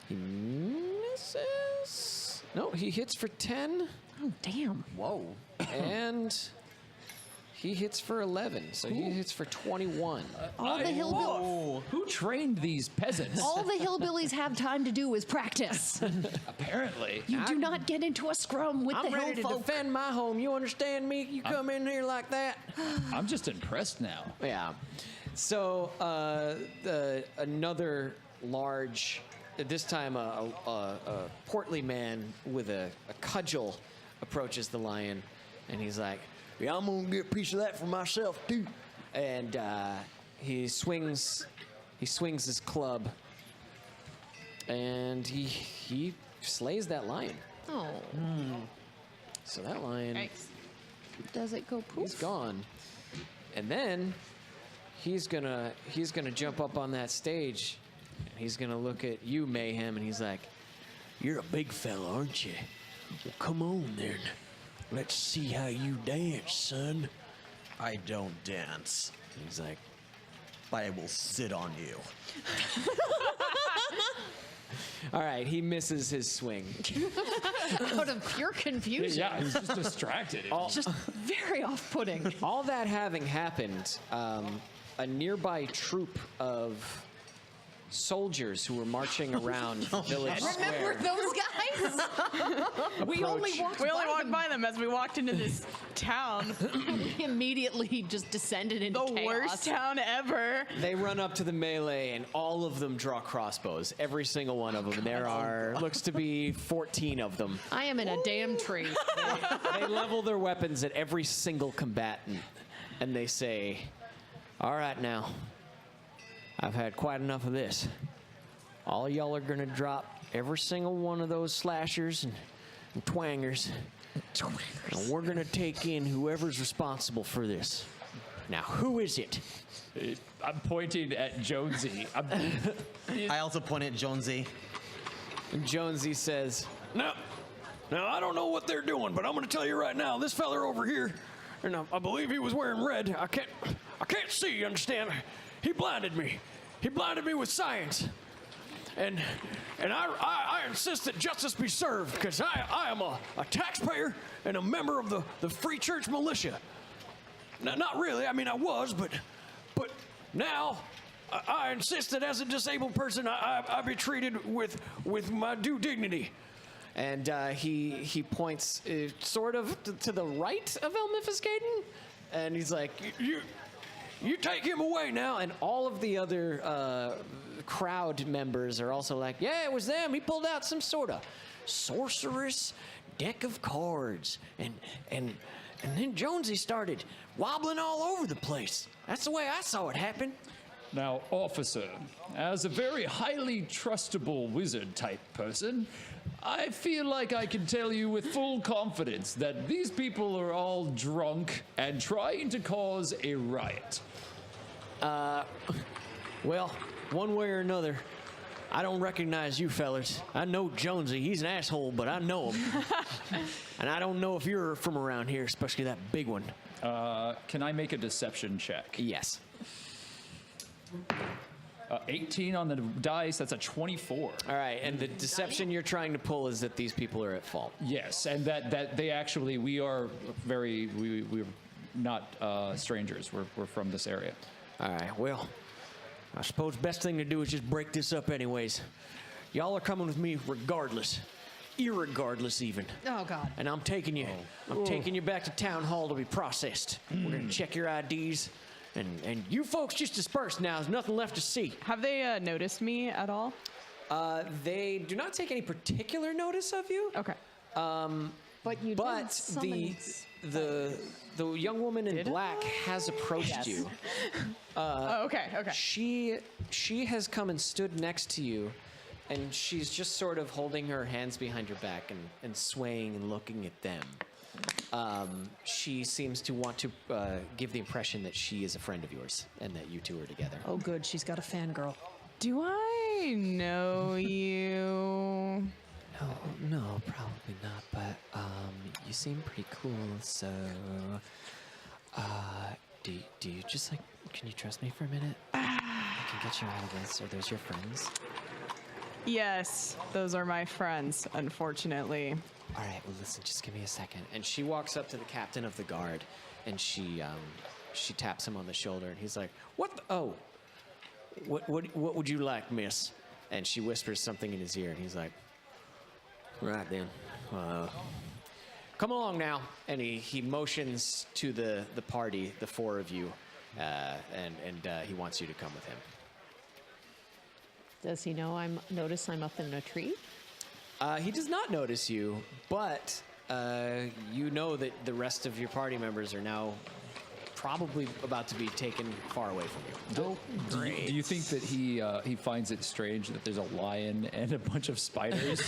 He misses. No, he hits for 10, Oh, damn. Whoa. and he hits for 11. So he hits for 21. All the hillbillies. Who trained these peasants? All the hillbillies have time to do is practice. Apparently. You do not get into a scrum with I'm the ready hill to folk. defend my home. You understand me? You come in here like that. I'm just impressed now. Yeah. So another large, this time a portly man with a cudgel approaches the lion, and he's like, Yeah, I'm gonna get a piece of that for myself too. and he swings his club, and he slays that lion. Oh, So that lion, Yikes. does it go he's poof? gone. And then he's gonna jump up on that stage. And he's gonna look at you, Mayhem, and he's like, You're a big fella, aren't you? Well, come on then. Let's see how you dance, son. I don't dance. he's like, I will sit on you. all right, he misses his swing. Out of pure confusion. Yeah, he's just distracted. Just very off-putting. All that having happened, a nearby troop of soldiers who were marching around the village Remember square. those guys? We only walked We only by walked them. by them as we walked into this town. We immediately just descended into The chaos. worst town ever. They run up to the melee, and all of them draw crossbows. Every single one of them. And there are, looks to be 14 of them. I am in a damn tree. They level their weapons at every single combatant, and they say, "All right, now, I've had quite enough of this. All y'all are gonna drop every single one of those slashers and twangers, and we're gonna take in whoever's responsible for this. Now, who is it?" I'm pointing at Jonesy. I also point at Jonesy. And Jonesy says, Now, I don't know what they're doing, but I'm gonna tell you right now, this feller over here, and I believe he was wearing red. I can't see, you understand? He blinded me. He blinded me with science. And I insist that justice be served, because I am a taxpayer and a member of the Free Church militia. Not really, I mean I was, but now I insist that as a disabled person I be treated with my due dignity. and he points sort of to the right of Elmifistkadien, and he's like, You take him away now. and all of the other crowd members are also like, "Yeah, it was them. He pulled out some sort of sorceress deck of cards, and then Jonesy started wobbling all over the place. That's the way I saw it happen." Now, officer, as a very highly trustable wizard type person, I feel like I can tell you with full confidence that these people are all drunk and trying to cause a riot. Well, one way or another, I don't recognize you fellers. I know Jonesy. He's an asshole, but I know him. And I don't know if you're from around here, especially that big one. Can I make a deception check? Yes. 18 on the dice, that's a 24. All right, and the deception you're trying to pull is that these people are at fault. Yes, and that they actually, we're not strangers. We're from this area. All right, well, I suppose best thing to do is just break this up anyways. Y'all are coming with me regardless. Irregardless even. Oh, God. And I'm taking you. I'm taking you back to town hall to be processed. We're gonna check your IDs. And you folks just disperse now. There's nothing left to see. Have they noticed me at all? They do not take any particular notice of you. Okay. But you But did summon the young woman in black has approached you. Oh, okay. Okay. She has come and stood next to you, and she's just sort of holding her hands behind her back and swaying and looking at them. She seems to want to give the impression that she is a friend of yours and that you two are together. Oh, good. She's got a fangirl. Do I know you? No, probably not. But you seem pretty cool. So, do you just like? Can you trust me for a minute? I can get you out of this. Are those your friends? Yes, those are my friends, unfortunately. All right. Well, listen. Just give me a second. And she walks up to the captain of the guard, and she taps him on the shoulder, and he's like, "What? What would you like, miss?" And she whispers something in his ear, and he's like, "Right then, come along now." And he motions to the party, the four of you, and he wants you to come with him. Does he know notice I'm up in a tree? He does not notice you, but you know that the rest of your party members are now probably about to be taken far away from you. Do you think that he finds it strange that there's a lion and a bunch of spiders?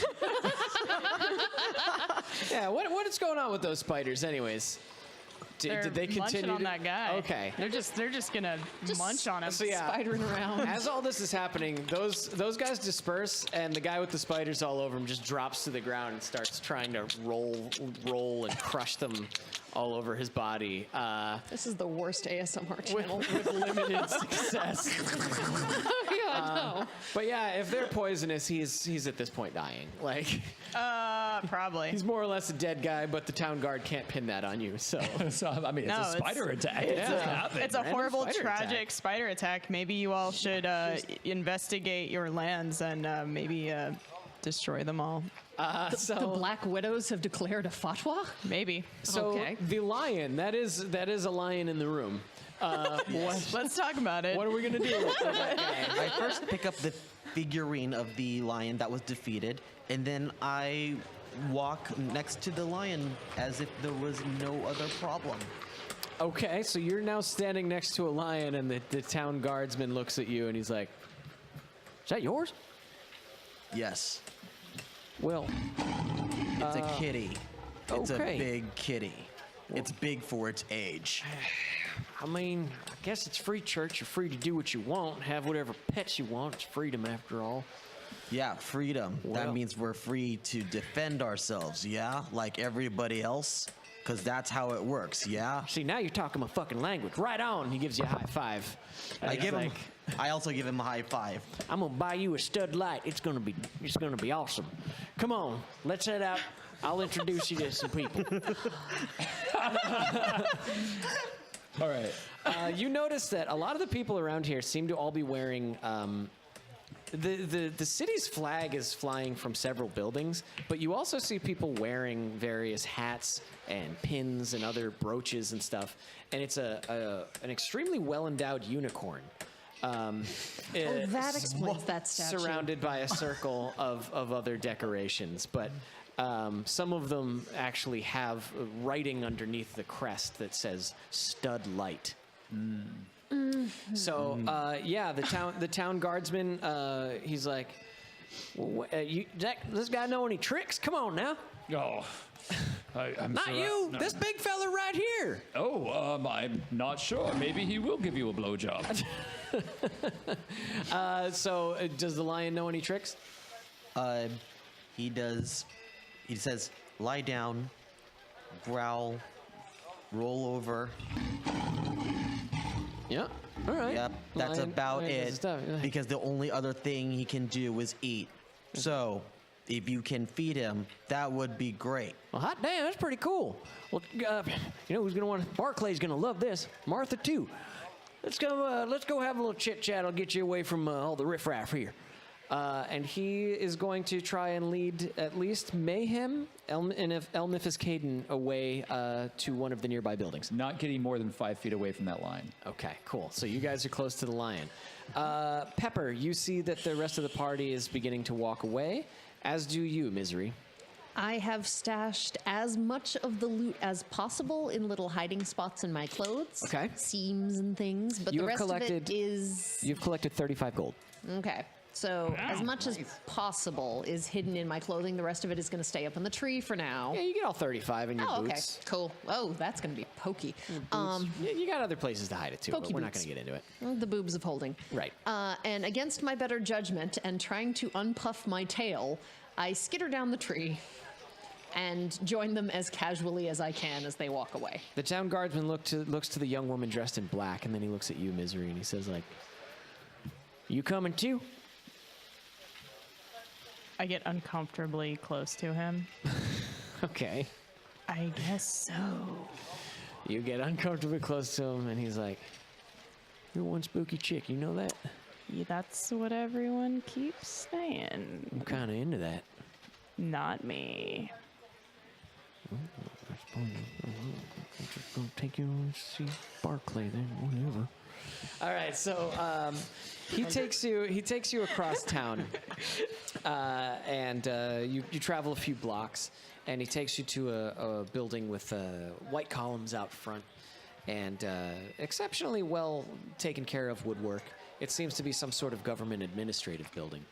Yeah, what is going on with those spiders, anyways? Did they munching continue on that guy? Okay. They're just gonna munch on him. So yeah, Spidering around. as all this is happening, those guys disperse, and the guy with the spiders all over him just drops to the ground and starts trying to roll and crush them all over his body. This is the worst ASMR channel. With limited success. Oh, no. But yeah, if they're poisonous, he's at this point dying. Like, Probably. he's more or less a dead guy, but the town guard can't pin that on you. So So, I mean, it's No, a spider attack. It's, It just happened. it's a Random horrible, spider tragic attack. spider attack. Maybe you all should investigate your lands and maybe destroy them all. The Black Widows have declared a fatwa? Maybe. So Okay. the lion, that is a lion in the room. Let's talk about it. What are we gonna do? I first pick up the figurine of the lion that was defeated, and then I walk next to the lion as if there was no other problem. Okay, so you're now standing next to a lion, and the town guardsman looks at you, and he's like, "Is that yours?" Yes, Well, it's a kitty. It's okay. a big kitty. It's big for its age. I mean, I guess it's free church. You're free to do what you want, have whatever pets you want. It's freedom, after all. Yeah, freedom. Well- That means we're free to defend ourselves, yeah? Like everybody else? Because that's how it works, yeah? See, now you're talking my fucking language. Right on. He gives you a high five. And he's like, I also give him a high five. I'm gonna buy you a stud light. It's gonna be awesome. Come on, let's head out. I'll introduce you to some people. All right. You notice that a lot of the people around here seem to all be wearing. The city's flag is flying from several buildings, but you also see people wearing various hats and pins and other brooches and stuff. And it's an extremely well endowed unicorn. That explains that statue. Surrounded by a circle of other decorations, but some of them actually have writing underneath the crest that says "Stud Light." So yeah, the town guardsman, he's like, "This guy know any tricks? Come on now." Oh, I'm Not sorry. you. No. This big fella right here. Oh, I'm not sure. Maybe he will give you a blowjob. So does the lion know any tricks? He does. He says, lie down, growl, roll over. Yeah. All right. Yep, that's Lion- about lion does his it. stuff. Because the only other thing he can do is eat. So, if you can feed him, that would be great. Well, hot damn, that's pretty cool. Well, you know who's gonna want? Barclay's gonna love this. Martha too. Let's go have a little chit chat. I'll get you away from all the riffraff here. And he is going to try and lead at least Mayhem and Elmifistkadien away to one of the nearby buildings. Not getting more than 5 feet away from that line. Okay, cool. So you guys are close to the lion. Pepper, you see that the rest of the party is beginning to walk away, as do you, miz'Ri. I have stashed as much of the loot as possible in little hiding spots in my clothes. Okay. Seams and things, but the rest of it is... You've collected 35 gold. Okay. So as much as possible is hidden in my clothing. The rest of it is going to stay up in the tree for now. Yeah, you get all 35 in your Oh, okay. boots. Cool. Oh, that's going to be pokey. You got other places to hide it too, but Pokey we're not boots. going to get into it. The boobs of holding. Right. And against my better judgment and trying to unpuff my tail, I skitter down the tree and join them as casually as I can as they walk away. The town guardsman looks to the young woman dressed in black, and then he looks at you, miz'Ri, and he says, like, "You coming too?" I get uncomfortably close to him. Okay. I guess so. You get uncomfortably close to him, and he's like, "You're one spooky chick, you know that? Yeah, that's what everyone keeps saying. I'm kind of into that." Not me. I suppose I'm just gonna take you to see Barclay then, whatever. All right, so he takes you across town, and you travel a few blocks, and he takes you to a building with white columns out front, and exceptionally well taken care of woodwork. It seems to be some sort of government administrative building.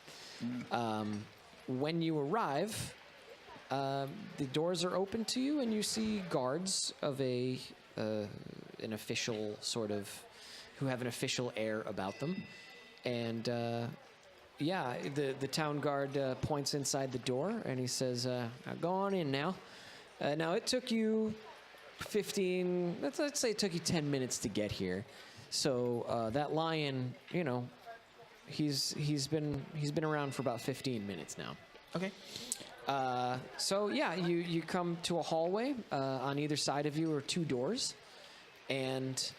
When you arrive, the doors are open to you, and you see guards of an official sort of, who have an official air about them. And the town guard points inside the door, and he says, "Go on in now." Now it took you 15. Let's say it took you 10 minutes to get here. So that lion, you know, he's been around for about 15 minutes now. Okay. So yeah, you come to a hallway. On either side of you are two doors, and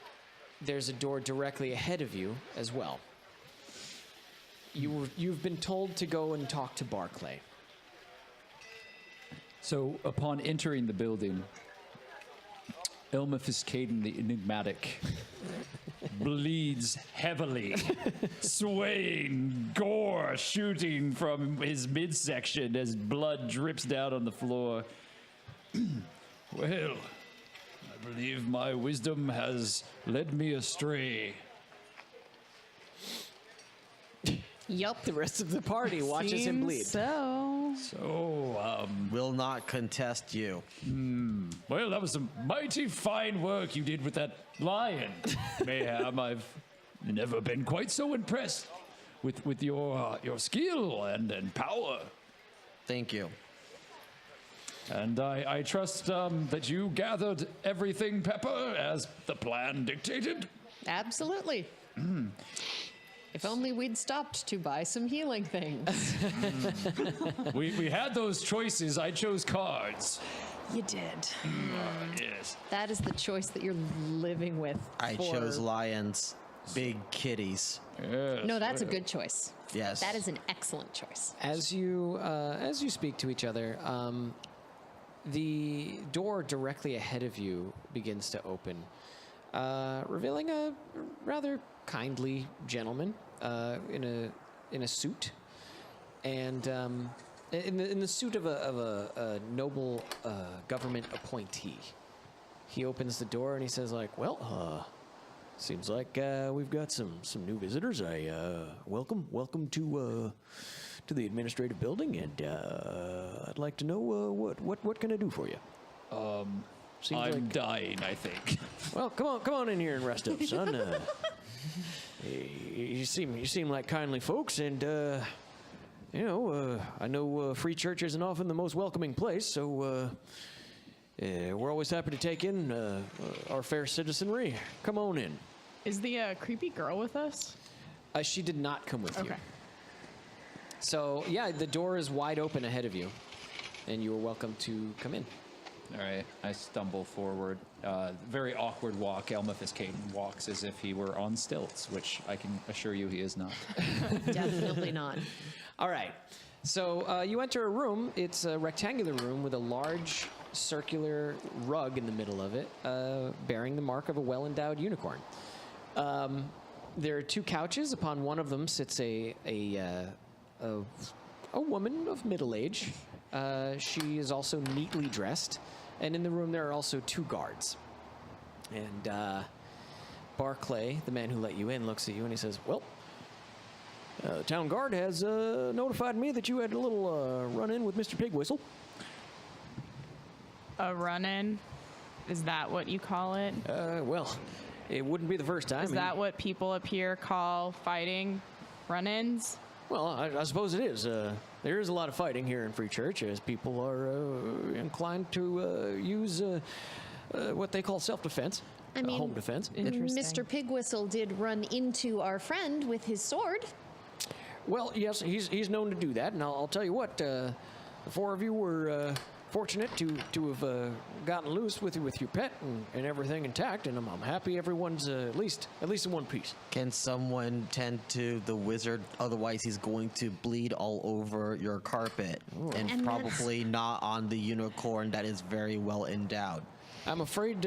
there's a door directly ahead of you as well. You've been told to go and talk to Barclay. So upon entering the building, Elmifistkadien the Enigmatic bleeds heavily, swaying, gore shooting from his midsection as blood drips down on the floor. Well, I believe my wisdom has led me astray. Yup. The rest of the party watches him bleed. So, So, Will not contest you. well, that was some mighty fine work you did with that lion, Mayhem. I've never been quite so impressed with your skill and power. Thank you. And I trust that you gathered everything, Pepper, as the plan dictated. Absolutely. If only we'd stopped to buy some healing things. We had those choices. I chose cards. You did. Yes. That is the choice that you're living with. I for- chose lions, big kitties. Yes. No, that's a good choice. Yes. That is an excellent choice. As you speak to each other, the door directly ahead of you begins to open, revealing a rather kindly gentleman in a suit, and in the suit of a noble government appointee. He opens the door and he says, like, "Well, seems like we've got some new visitors. Welcome to the administrative building, and I'd like to know what can I do for you?" Seems I'm like, dying, I think. well, come on in here and rest up, son. You seem like kindly folks, and I know Free Church isn't often the most welcoming place, so we're always happy to take in our fair citizenry. Come on in. is the creepy girl with us? She did not come with you. Okay. So yeah, the door is wide open ahead of you, and you are welcome to come in. All right, I stumble forward. Very awkward walk. Elmifistkadien walks as if he were on stilts, which I can assure you he is not. Definitely not. All right. So you enter a room. It's a rectangular room with a large circular rug in the middle of it, bearing the mark of a well-endowed unicorn. There are 2 couches. Upon one of them sits a woman of middle age. She is also neatly dressed. And in the room there are also 2 guards. And Barclay, the man who let you in, looks at you and he says, well, the town guard has notified me that you had a little run-in with Mr. Pigwhistle. A run-in? Is that what you call it? Well, it wouldn't be the first time. Is that what people up here call fighting run-ins? Well, I suppose it is. There is a lot of fighting here in Free Church, as people are inclined to use what they call self-defense, I mean, home defense. Interesting. Mr. Pigwhistle did run into our friend with his sword. Well, yes, he's known to do that, and I'll tell you what. The 4 of you were fortunate to have gotten loose with your pet and everything intact, and I'm happy everyone's at least in one piece. Can someone tend to the wizard? Otherwise, he's going to bleed all over your carpet, and And probably not on the unicorn that is very well endowed. I'm afraid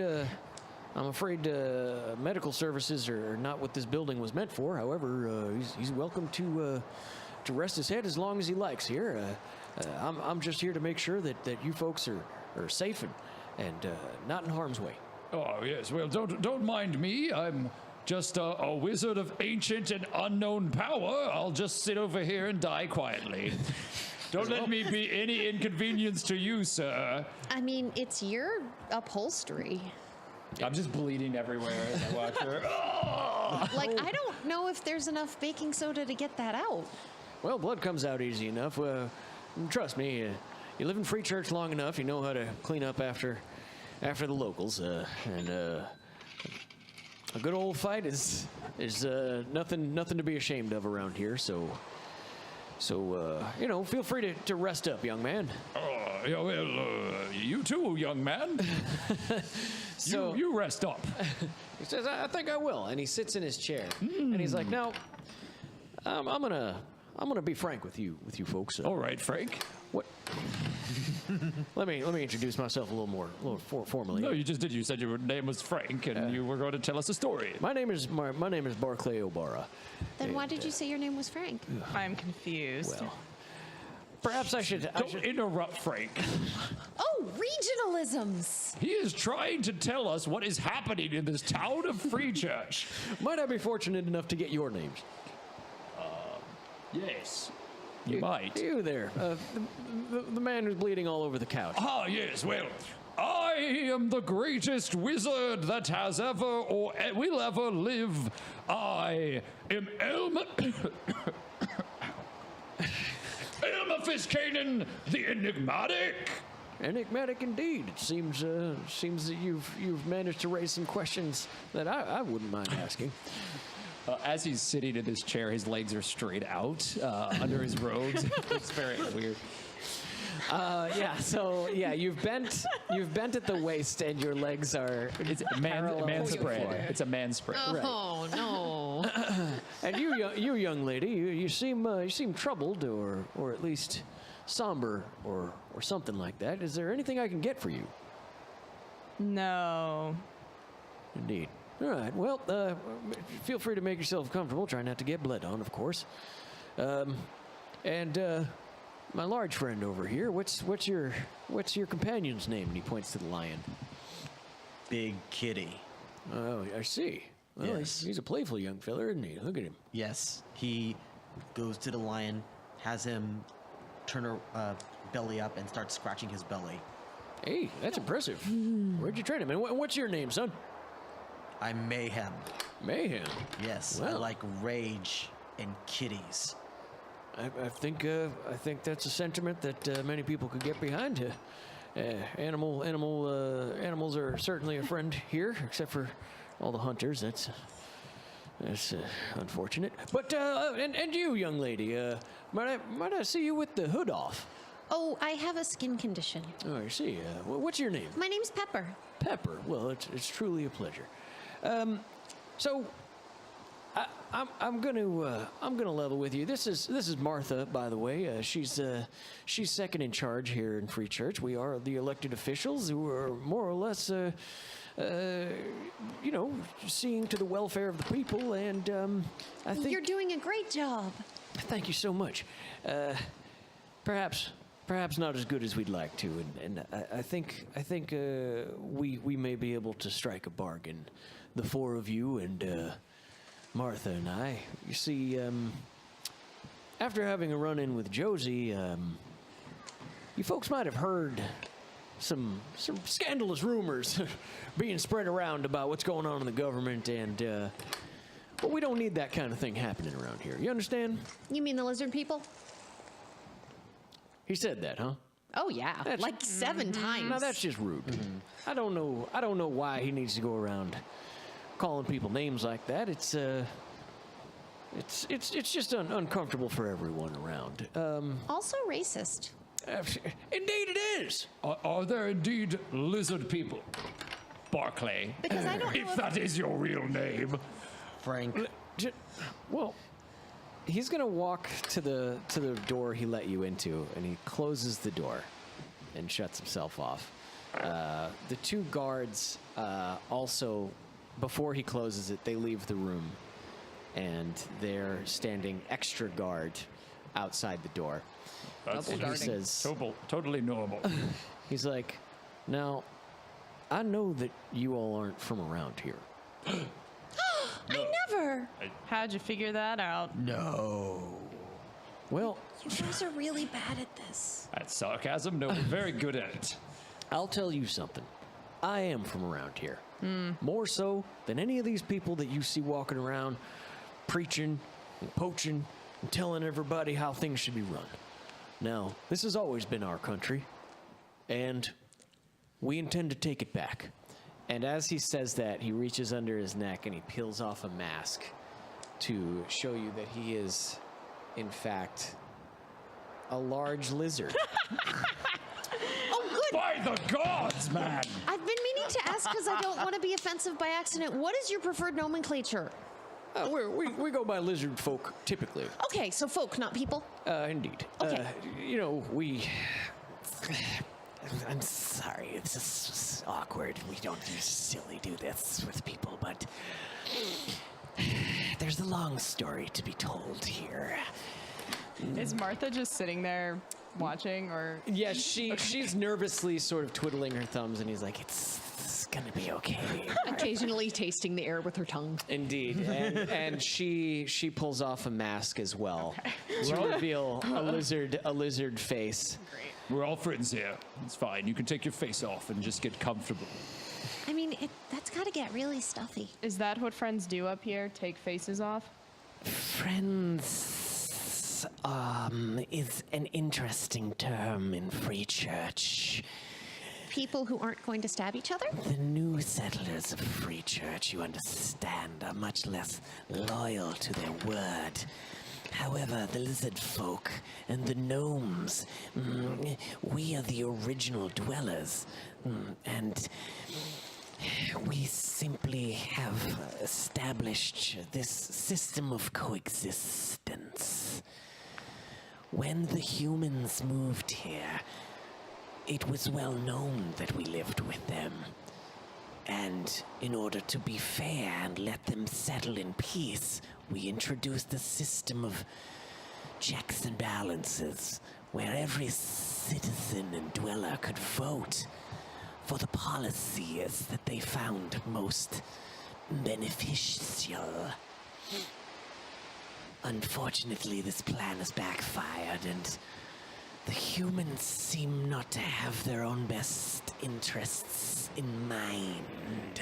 medical services are not what this building was meant for. However, he's welcome to rest his head as long as he likes here. I'm just here to make sure that you folks are safe and not in harm's way. Oh, yes. Well, don't mind me. I'm just a wizard of ancient and unknown power. I'll just sit over here and die quietly. Don't let me be any inconvenience to you, sir. I mean, it's your upholstery. I'm just bleeding everywhere as I watch her. Like, I don't know if there's enough baking soda to get that out. Well, blood comes out easy enough. Trust me, you live in Free Church long enough, you know how to clean up after the locals. And a good old fight is nothing to be ashamed of around here. So feel free to rest up, young man. Yeah, well, you too, young man. So you rest up. He says, I think I will. And he sits in his chair. And he's like, now, I'm gonna be frank with you folks. All right, Frank. What? let me introduce myself a little formally. No, you just did. You said your name was Frank, and you were going to tell us a story. My name is Barclay O'Bara. Then why did you say your name was Frank? I'm confused. Well, perhaps I should. Don't interrupt Frank. Oh, regionalisms. He is trying to tell us what is happening in this town of Free Church. Might I be fortunate enough to get your names? Yes, you might. You there, the man who's bleeding all over the couch. Ah, yes. Well, I am the greatest wizard that has ever or will ever live. I am Elmifistkadien the Enigmatic. Enigmatic indeed. It seems that you've managed to raise some questions that I wouldn't mind asking. As he's sitting in this chair, his legs are straight out under his robes. It's very weird. You've bent at the waist, and your legs are. It's a man spread. It's a man spread. Oh, no. And you young lady, you seem troubled, or at least somber, or something like that. Is there anything I can get for you? No. Indeed. All right. Well, feel free to make yourself comfortable. Try not to get bled on, of course. And my large friend over here, what's your companion's name? And he points to the lion. Big Kitty. Oh, I see. Well, Yes. he's a playful young fella, isn't he? Look at him. Yes, he goes to the lion, has him turn her belly up and start scratching his belly. Hey, that's impressive. Where'd you train him? And what's your name, son? I'm Mayhem. Mayhem. Yes, I Well. like rage and kitties. I think that's a sentiment that many people could get behind. Animals are certainly a friend here, except for all the hunters. That's unfortunate. But and you, young lady, might I see you with the hood off? Oh, I have a skin condition. Oh, I see. What's your name? My name's Pepper. Pepper. Well, it's truly a pleasure. So I'm gonna level with you. This is Martha, by the way. She's second in charge here in Free Church. We are the elected officials who are more or less, seeing to the welfare of the people. And I think You're doing a great job. Thank you so much. Perhaps not as good as we'd like to, and I think we may be able to strike a bargain, the four of you and Martha and I. You see, after having a run-in with Josie, you folks might have heard some scandalous rumors being spread around about what's going on in the government, and but we don't need that kind of thing happening around here. You understand? You mean the lizard people? He said that, huh? Oh yeah, That's- like 7 times. Now that's just rude. I don't know why he needs to go around calling people names like that. It's just uncomfortable for everyone around. Also racist. Indeed it is. Are there indeed lizard people? Barclay. Because I don't know If that is your real name. Frank. Well, he's gonna walk to the door he let you into, and he closes the door and shuts himself off. The two guards also, before he closes it, they leave the room, and they're standing extra guard outside the door. That's And he says, totally normal. he's like, now, I know that you all aren't from around here. I never. How'd you figure that out? No. Well, You guys are really bad at this. That's sarcasm. No, we're very good at it. I'll tell you something. I am from around here. More so than any of these people that you see walking around preaching and poaching and telling everybody how things should be run. Now, this has always been our country, and we intend to take it back. And as he says that, he reaches under his neck and he peels off a mask to show you that he is, in fact, a large lizard. Oh, good. By the gods, man! I've been meaning to ask because I don't want to be offensive by accident. What is your preferred nomenclature? We go by lizard folk typically. Okay, so folk, not people. Indeed. Okay. I'm sorry, it's just awkward. We don't usually do this with people, but there's a long story to be told here. Is Martha just sitting there watching, or Yeah, she's nervously sort of twiddling her thumbs, and he's like, It's gonna be okay. Occasionally tasting the air with her tongue. indeed. And she pulls off a mask as well to reveal a lizard face. We're all friends here. It's fine. You can take your face off and just get comfortable. I mean, that's got to get really stuffy. is that what friends do up here? Take faces off? Friends, is an interesting term in Free Church. People who aren't going to stab each other? The new settlers of Free Church, you understand, are much less loyal to their word. However, the lizard folk and the gnomes, we are the original dwellers, and we simply have established this system of coexistence. When the humans moved here, it was well known that we lived with them. And in order to be fair and let them settle in peace, we introduced a system of checks and balances where every citizen and dweller could vote for the policies that they found most beneficial. Unfortunately, this plan has backfired, and the humans seem not to have their own best interests in mind.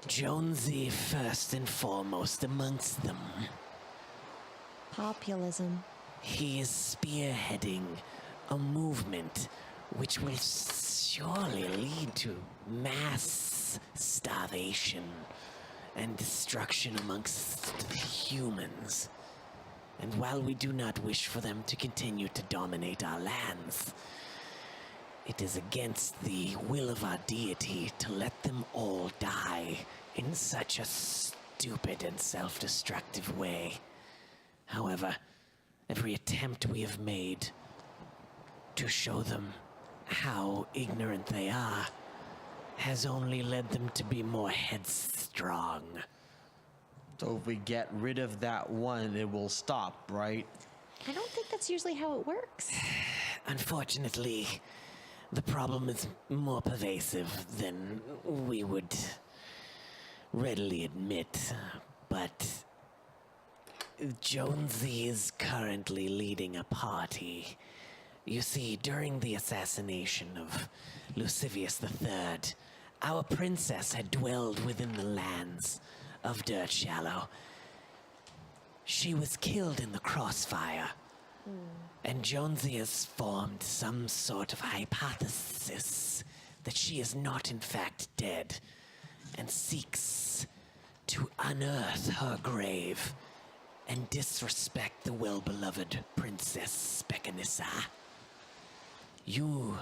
Jonesy first and foremost amongst them. Populism. He is spearheading a movement which will surely lead to mass starvation and destruction amongst the humans. And while we do not wish for them to continue to dominate our lands, it is against the will of our deity to let them all die in such a stupid and self-destructive way. However, every attempt we have made to show them how ignorant they are has only led them to be more headstrong. So if we get rid of that one, it will stop, right? I don't think that's usually how it works. Unfortunately, the problem is more pervasive than we would readily admit, but Jonesy is currently leading a party. You see, during the assassination of Lucivius III, our princess had dwelled within the lands of Dirt Shallow. She was killed in the crossfire, and Jonesy has formed some sort of hypothesis that she is not in fact dead, and seeks to unearth her grave and disrespect the well-beloved Princess Beccanissa. You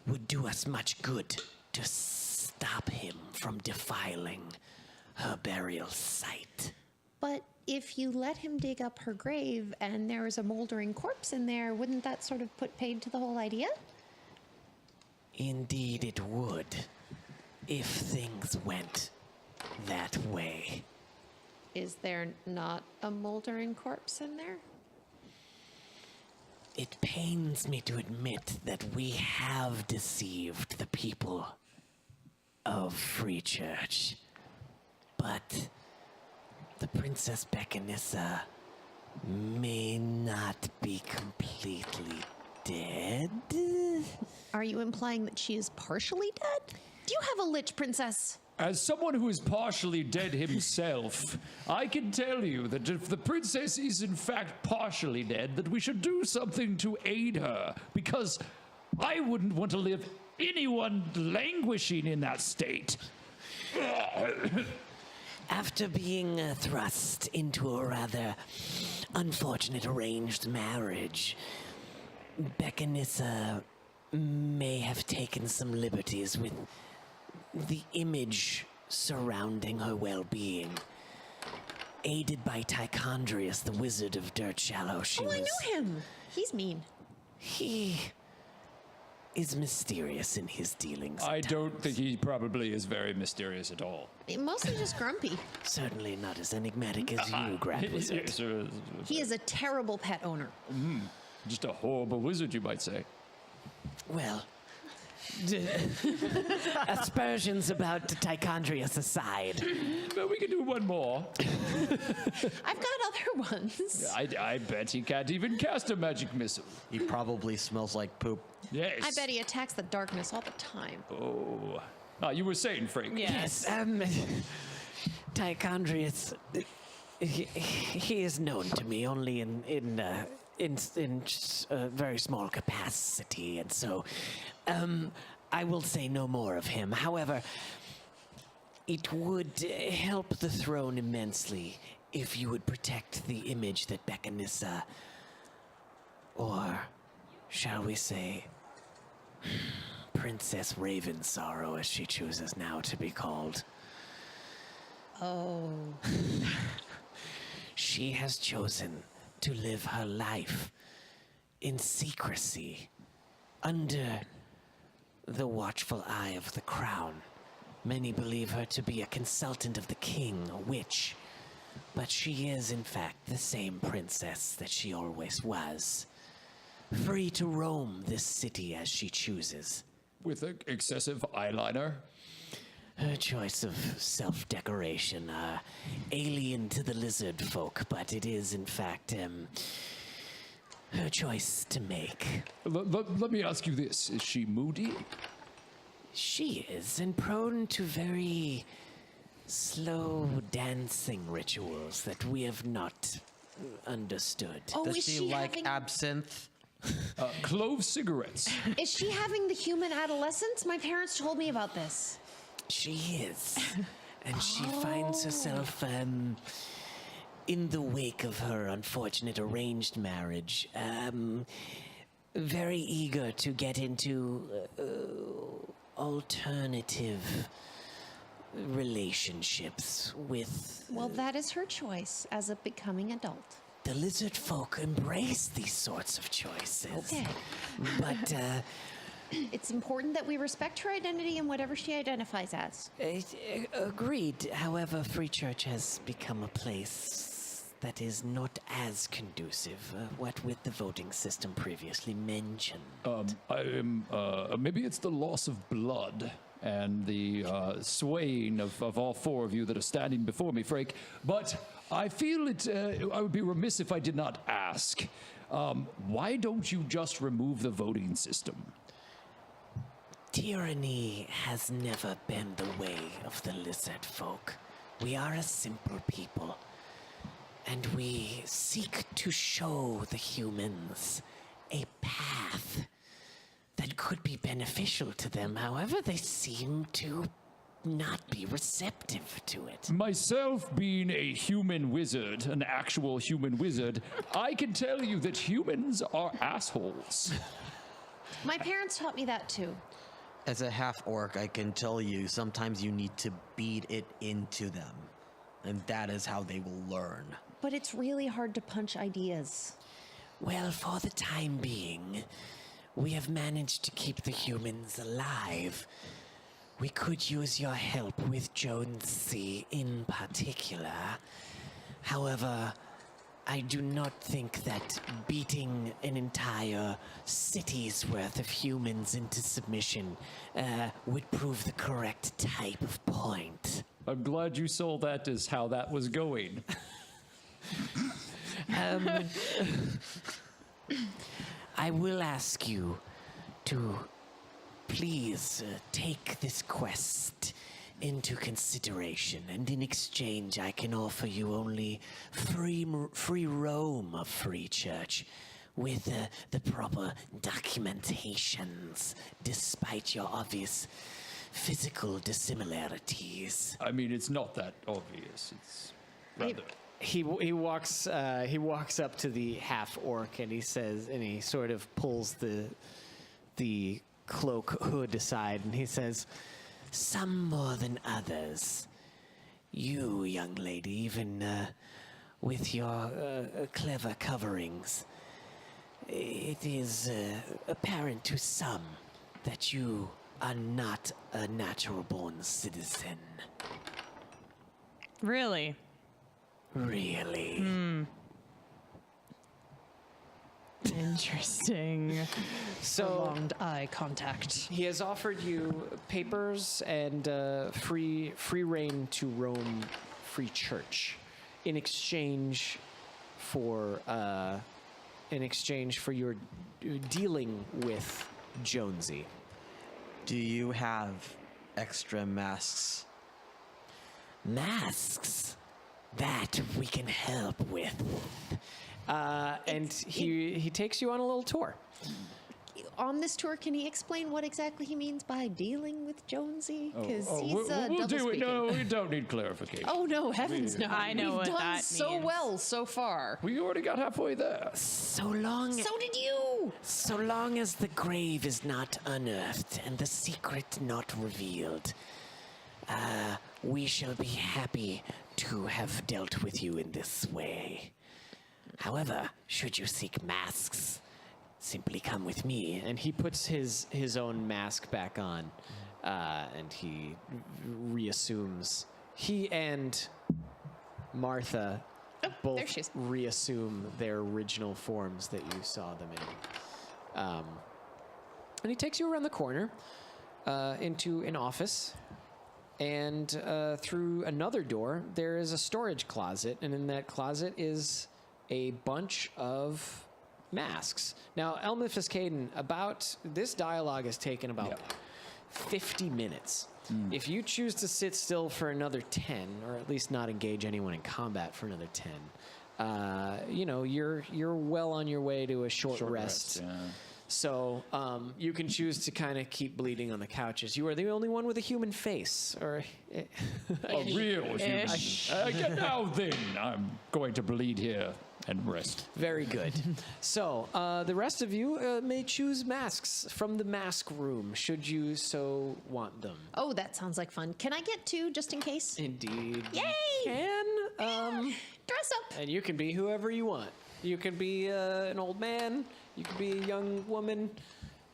would do us much good to stop him from defiling her burial site. But if you let him dig up her grave and there is a moldering corpse in there, wouldn't that sort of put paid to the whole idea? Indeed it would, if things went that way. Is there not a moldering corpse in there? It pains me to admit that we have deceived the people of Free Church, but the Princess Beccanissa may not be completely dead. Are you implying that she is partially dead? Do you have a lich, princess? As someone who is partially dead himself, I can tell you that if the princess is in fact partially dead, that we should do something to aid her, because I wouldn't want to live anyone languishing in that state. After being thrust into a rather unfortunate arranged marriage, Beccanissa may have taken some liberties with the image surrounding her well-being. Aided by Tichondrius, the wizard of Dirt Shallow, I knew him. He's mean. He is mysterious in his dealings. I don't think he probably is very mysterious at all. Mostly just grumpy. Certainly not as enigmatic as you, Grand Wizard. He is a terrible pet owner. Just a horrible wizard, you might say. Well, aspersions about Tichondrius aside. But we can do one more. I've got other ones. I bet he can't even cast a magic missile. He probably smells like poop. Yes. I bet he attacks the darkness all the time. Oh. You were saying, Frank. Yes, Tichondrius, he is known to me only in a very small capacity, and so I will say no more of him. However, it would help the throne immensely if you would protect the image that Beccanissa, or shall we say, Princess Ravensorrow, as she chooses now to be called. Oh. She has chosen to live her life in secrecy, under the watchful eye of the crown. Many believe her to be a consultant of the king, a witch, but she is in fact the same princess that she always was, free to roam this city as she chooses. With excessive eyeliner. Her choice of self-decoration, alien to the lizard folk, but it is in fact her choice to make. Let me ask you this. Is she moody? She is, and prone to very slow dancing rituals that we have not understood. Oh, Does is she she like having... absinthe? Clove cigarettes. Is she having the human adolescence? My parents told me about this. She is, and she finds herself in the wake of her unfortunate arranged marriage, very eager to get into alternative relationships with Well, that is her choice as a becoming adult. the lizard folk. Embrace these sorts of choices. Okay. But It's important that we respect her identity and whatever she identifies as. agreed. However, Free Church has become a place that is not as conducive, what with the voting system previously mentioned. Maybe it's the loss of blood and the swaying of all four of you that are standing before me, Frake. But I feel I would be remiss if I did not ask. Why don't you just remove the voting system? Tyranny has never been the way of the lizard folk. We are a simple people, and we seek to show the humans a path that could be beneficial to them. However, they seem to not be receptive to it. Myself being a human wizard, an actual human wizard, I can tell you that humans are assholes. My parents taught me that too. As a half-orc, I can tell you sometimes you need to beat it into them. And that is how they will learn. But it's really hard to punch ideas. Well, for the time being, we have managed to keep the humans alive. We could use your help with Jonesy in particular. However, I do not think that beating an entire city's worth of humans into submission would prove the correct type of point. I'm glad you saw that as how that was going. I will ask you to please take this quest into consideration, and in exchange I can offer you only free roam of Free Church with the proper documentations, despite your obvious physical dissimilarities. I mean, it's not that obvious. It's rather... He walks up to the half orc and he says, and he sort of pulls the cloak hood aside and he says, Some more than others. You, young lady, even with your clever coverings, it is apparent to some that you are not a natural-born citizen. Really? Really? Interesting. so Prolonged eye contact. he has offered you papers and free reign to roam Free Church in exchange for your dealing with Jonesy. Do you have extra masks? Masks? That we can help with. And he takes you on a little tour. On this tour, can he explain what exactly he means by dealing with Jonesy? Because he's we'll double do it. speaking. No, we don't need clarification. Oh no, heavens no! I know We've what done that so means. well so far. We already got halfway there. So long as the grave is not unearthed and the secret not revealed, we shall be happy to have dealt with you in this way. However, should you seek masks, simply come with me. And he puts his own mask back on, and he reassumes. He and Martha there both she is. reassume their original forms that you saw them in. And he takes you around the corner into an office. And through another door, there is a storage closet, and in that closet is a bunch of masks. Now, Elmifistkadien, this dialogue has taken about 50 minutes. If you choose to sit still for another 10, or at least not engage anyone in combat for another 10, you're well on your way to a short rest. So you can choose to kind of keep bleeding on the couches. You are the only one with a human face, or A real human. Now then, I'm going to bleed here and rest. very good. So the rest of you may choose masks from the mask room, should you so want them. Oh, that sounds like fun. Can I get 2 just in case? Indeed. Yay! You can. Dress up. And you can be whoever you want. You can be an old man. You can be a young woman.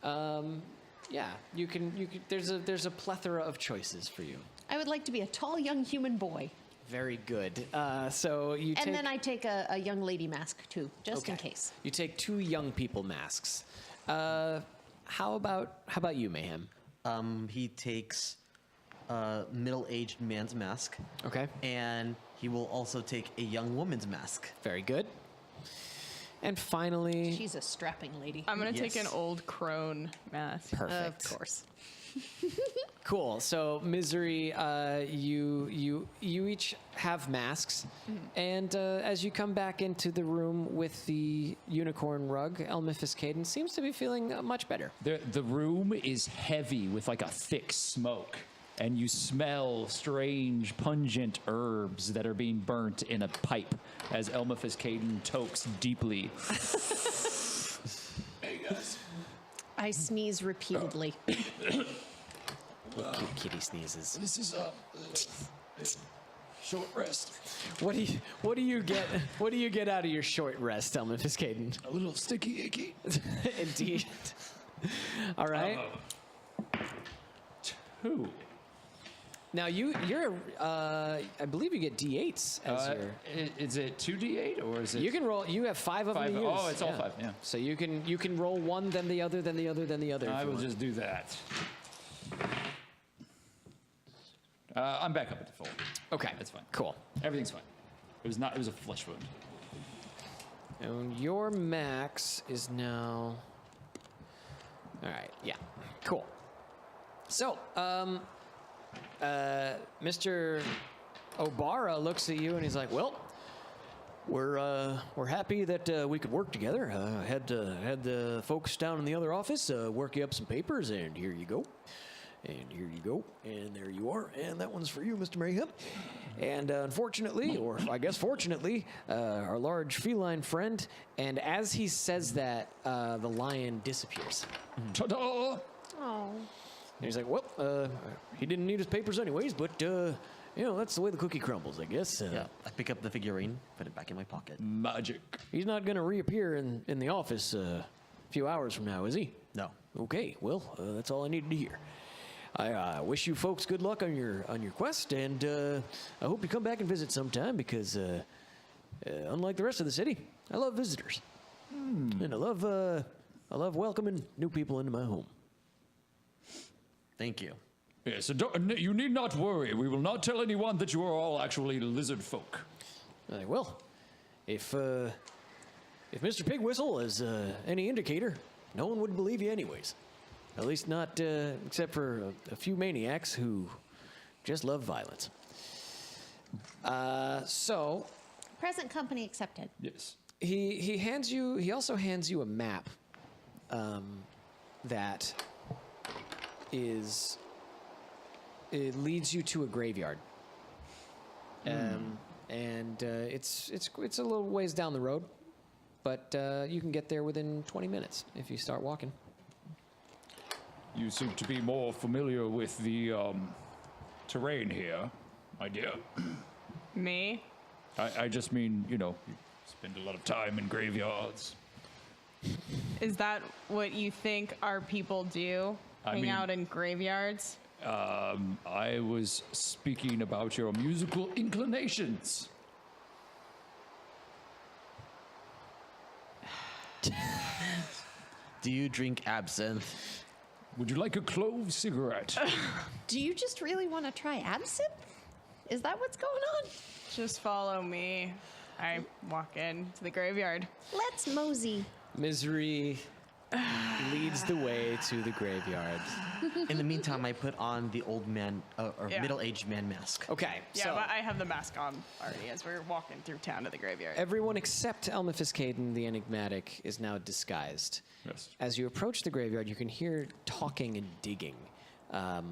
Yeah, you can. There's a plethora of choices for you. I would like to be a tall young human boy. Very good. So you take. And then I take a young lady mask too, just in case. You take 2 young people masks. How about you, Mayhem? He takes a middle-aged man's mask. Okay. And he will also take a young woman's mask. Very good. And finally, She's a strapping lady. I'm gonna take Yes. an old crone mask. perfect. Of course. Cool. So miz'Ri, you each have masks, and as you come back into the room with the unicorn rug, Elmifistkadien seems to be feeling much better. The room is heavy with like a thick smoke, and you smell strange, pungent herbs that are being burnt in a pipe as Elmifistkadien tokes deeply. I sneeze repeatedly. Cute kitty sneezes. This is a short rest. What do you get? What do you get out of your short rest, Elmifistkadien? A little sticky icky. Indeed. All right. 2. Now you're I believe you get D8s as your. Is it 2d8 or is it? You can roll. You have 5 of them 5. to use. Oh, it's all 5. Yeah. So you can roll one, then the other, then the other, then the other. if I you will want. just do that. I'm back up at the full. Okay. That's fine. Cool. Everything's fine. It was not. It was a flesh wound. And your max is now. All right. Yeah. Cool. So, Mr. Obara looks at you and he's like, "Well, we're happy that we could work together. Had the folks down in the other office work you up some papers, and here you go." And here you go, and there you are, and that one's for you, Mr. Mayhem. And unfortunately, or I guess fortunately, our large feline friend, and as he says that, the lion disappears. Ta-da! Oh. And he's like, well, he didn't need his papers anyways, but, that's the way the cookie crumbles, I guess. Yeah. I pick up the figurine, put it back in my pocket. Magic. He's not going to reappear in the office a few hours from now, is he? No. Okay, well, that's all I needed to hear. I wish you folks good luck on your quest, and I hope you come back and visit sometime because, unlike the rest of the city, I love visitors, and I love welcoming new people into my home. Thank you. Yes, so you need not worry. We will not tell anyone that you are all actually lizard folk. Well, if Mr. Pigwhistle is any indicator, no one would believe you anyways. At least not, except for a few maniacs who just love violence. So Present company accepted. Yes. he also hands you a map that it leads you to a graveyard. And it's a little ways down the road, but you can get there within 20 minutes if you start walking. You seem to be more familiar with the terrain here, my dear. Me? I just mean, you spend a lot of time in graveyards. Is that what you think our people do? Hang out in graveyards? I was speaking about your musical inclinations. Do you drink absinthe? Would you like a clove cigarette? Do you just really want to try absinthe? Is that what's going on? Just follow me. I walk into the graveyard. Let's mosey. miz'Ri leads the way to the graveyard. In the meantime, I put on the old man or Yeah. middle-aged man mask. Okay, Yeah, so but I have the mask on already as we're walking through town to the graveyard. everyone except Elmifistkadien the Enigmatic is now disguised. Yes. As you approach the graveyard, you can hear talking and digging. A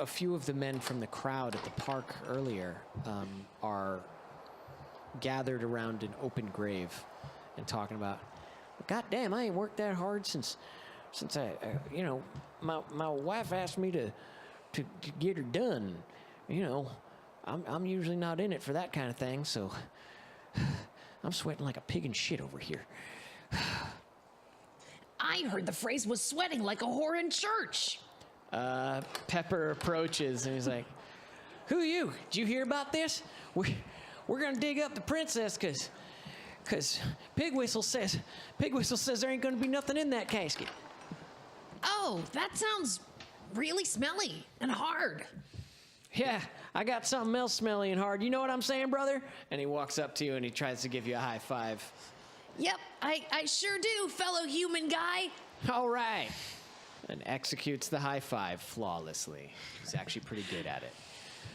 few of the men from the crowd at the park earlier are gathered around an open grave and talking about, God damn, I ain't worked that hard since I my wife asked me to get her done. You know, I'm usually not in it for that kind of thing, so I'm sweating like a pig in shit over here. I heard the phrase was sweating like a whore in church. Pepper approaches and he's like, "Who are you? Did you hear about this? We're gonna dig up the princess because Pig Whistle says there ain't gonna be nothing in that casket." Oh, that sounds really smelly and hard. Yeah, I got something else smelly and hard. You know what I'm saying, brother? And he walks up to you and he tries to give you a high five. Yep, I sure do, fellow human guy. All right. And executes the high five flawlessly. He's actually pretty good at it.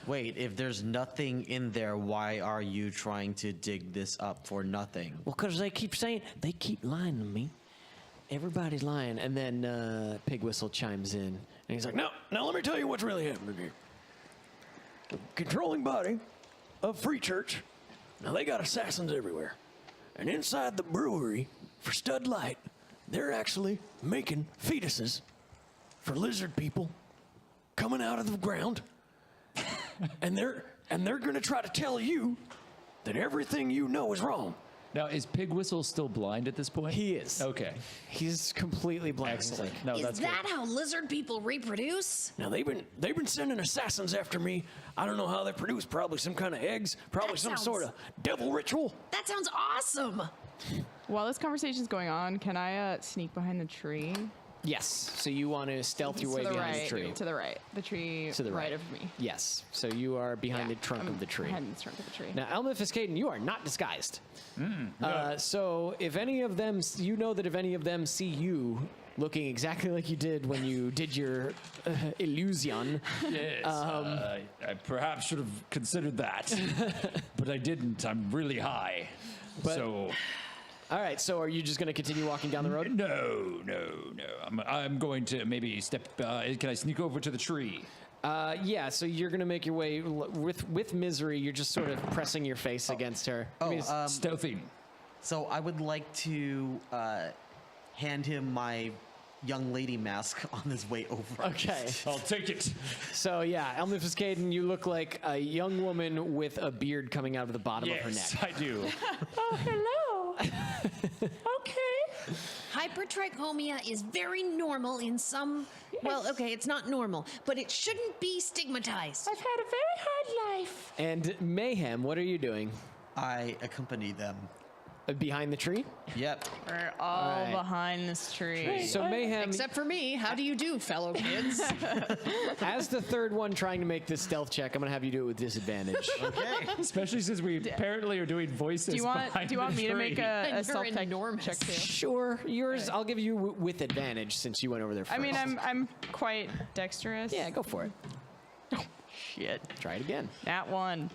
Wait, if there's nothing in there, why are you trying to dig this up for nothing? Well, because they keep lying to me. Everybody's lying. And then Pig Whistle chimes in. And he's like, Now let me tell you what's really happening here. The controlling body of Free Church, now they got assassins everywhere. And inside the brewery for Stud Light, they're actually making fetuses for lizard people coming out of the ground. and they're going to try to tell you that everything you know is wrong. Now, is Pig Whistle still blind at this point? he is. Okay. He's completely blind. Excellent. No, Is that's that good. how lizard people reproduce? Now they've been sending assassins after me. I don't know how they produce. Probably some kind of eggs. Probably That some sounds- sort of devil ritual. That sounds awesome. While this conversation's going on, can I sneak behind the tree? Yes. So you want to stealth your way to the behind right. the tree. To the right. The tree To the right of me. Yes. So you are behind Yeah, the trunk I'm of the tree. Behind the trunk of the tree. Now, Elmifistkadien, you are not disguised. So if any of them, you know that if any of them see you looking exactly like you did when you did your illusion, Yes, I perhaps should have considered that, but I didn't. I'm really high. But- So, all right. So are you just going to continue walking down the road? no. I'm going to maybe step. Can I sneak over to the tree? Yeah. So you're going to make your way with miz'Ri. You're just sort of pressing your face against her. Stealthing. So I would like to hand him my young lady mask on his way over. Okay. I'll take it. So yeah, Elmifistkadien, you look like a young woman with a beard coming out of the bottom of her Yes, neck. I do. Oh, hello. Okay. Hypertrichomia is very normal in some. Well, okay, it's not normal, but it shouldn't be stigmatized. I've had a very hard life. And Mayhem, what are you doing? I accompany them. Behind the tree? Yep. We're all right. behind this tree. So Mayhem, Except for me, how do you do, fellow kids? as the third one trying to make this stealth check, I'm going to have you do it with disadvantage. Especially since we apparently are doing voices. Do you want behind me the to make tree. a You're stealth enormous. check too? Sure, yours, I'll give you with advantage since you went over there first. I mean, I'm quite dexterous. Yeah, go for it. Shit. Try it again. Nat 1.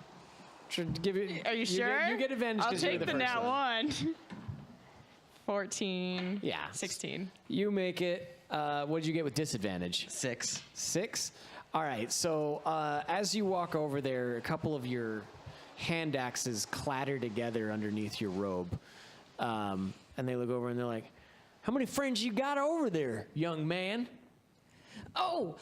Sure, give it, Are you sure? You get advantage I'll 'cause you're take the first nat one. 1. 14. Yeah. 16. You make it. What did you get with disadvantage? 6. 6? All right, so as you walk over there, a couple of your hand axes clatter together underneath your robe. And they look over and they're like, "How many friends you got over there, young man?" Oh,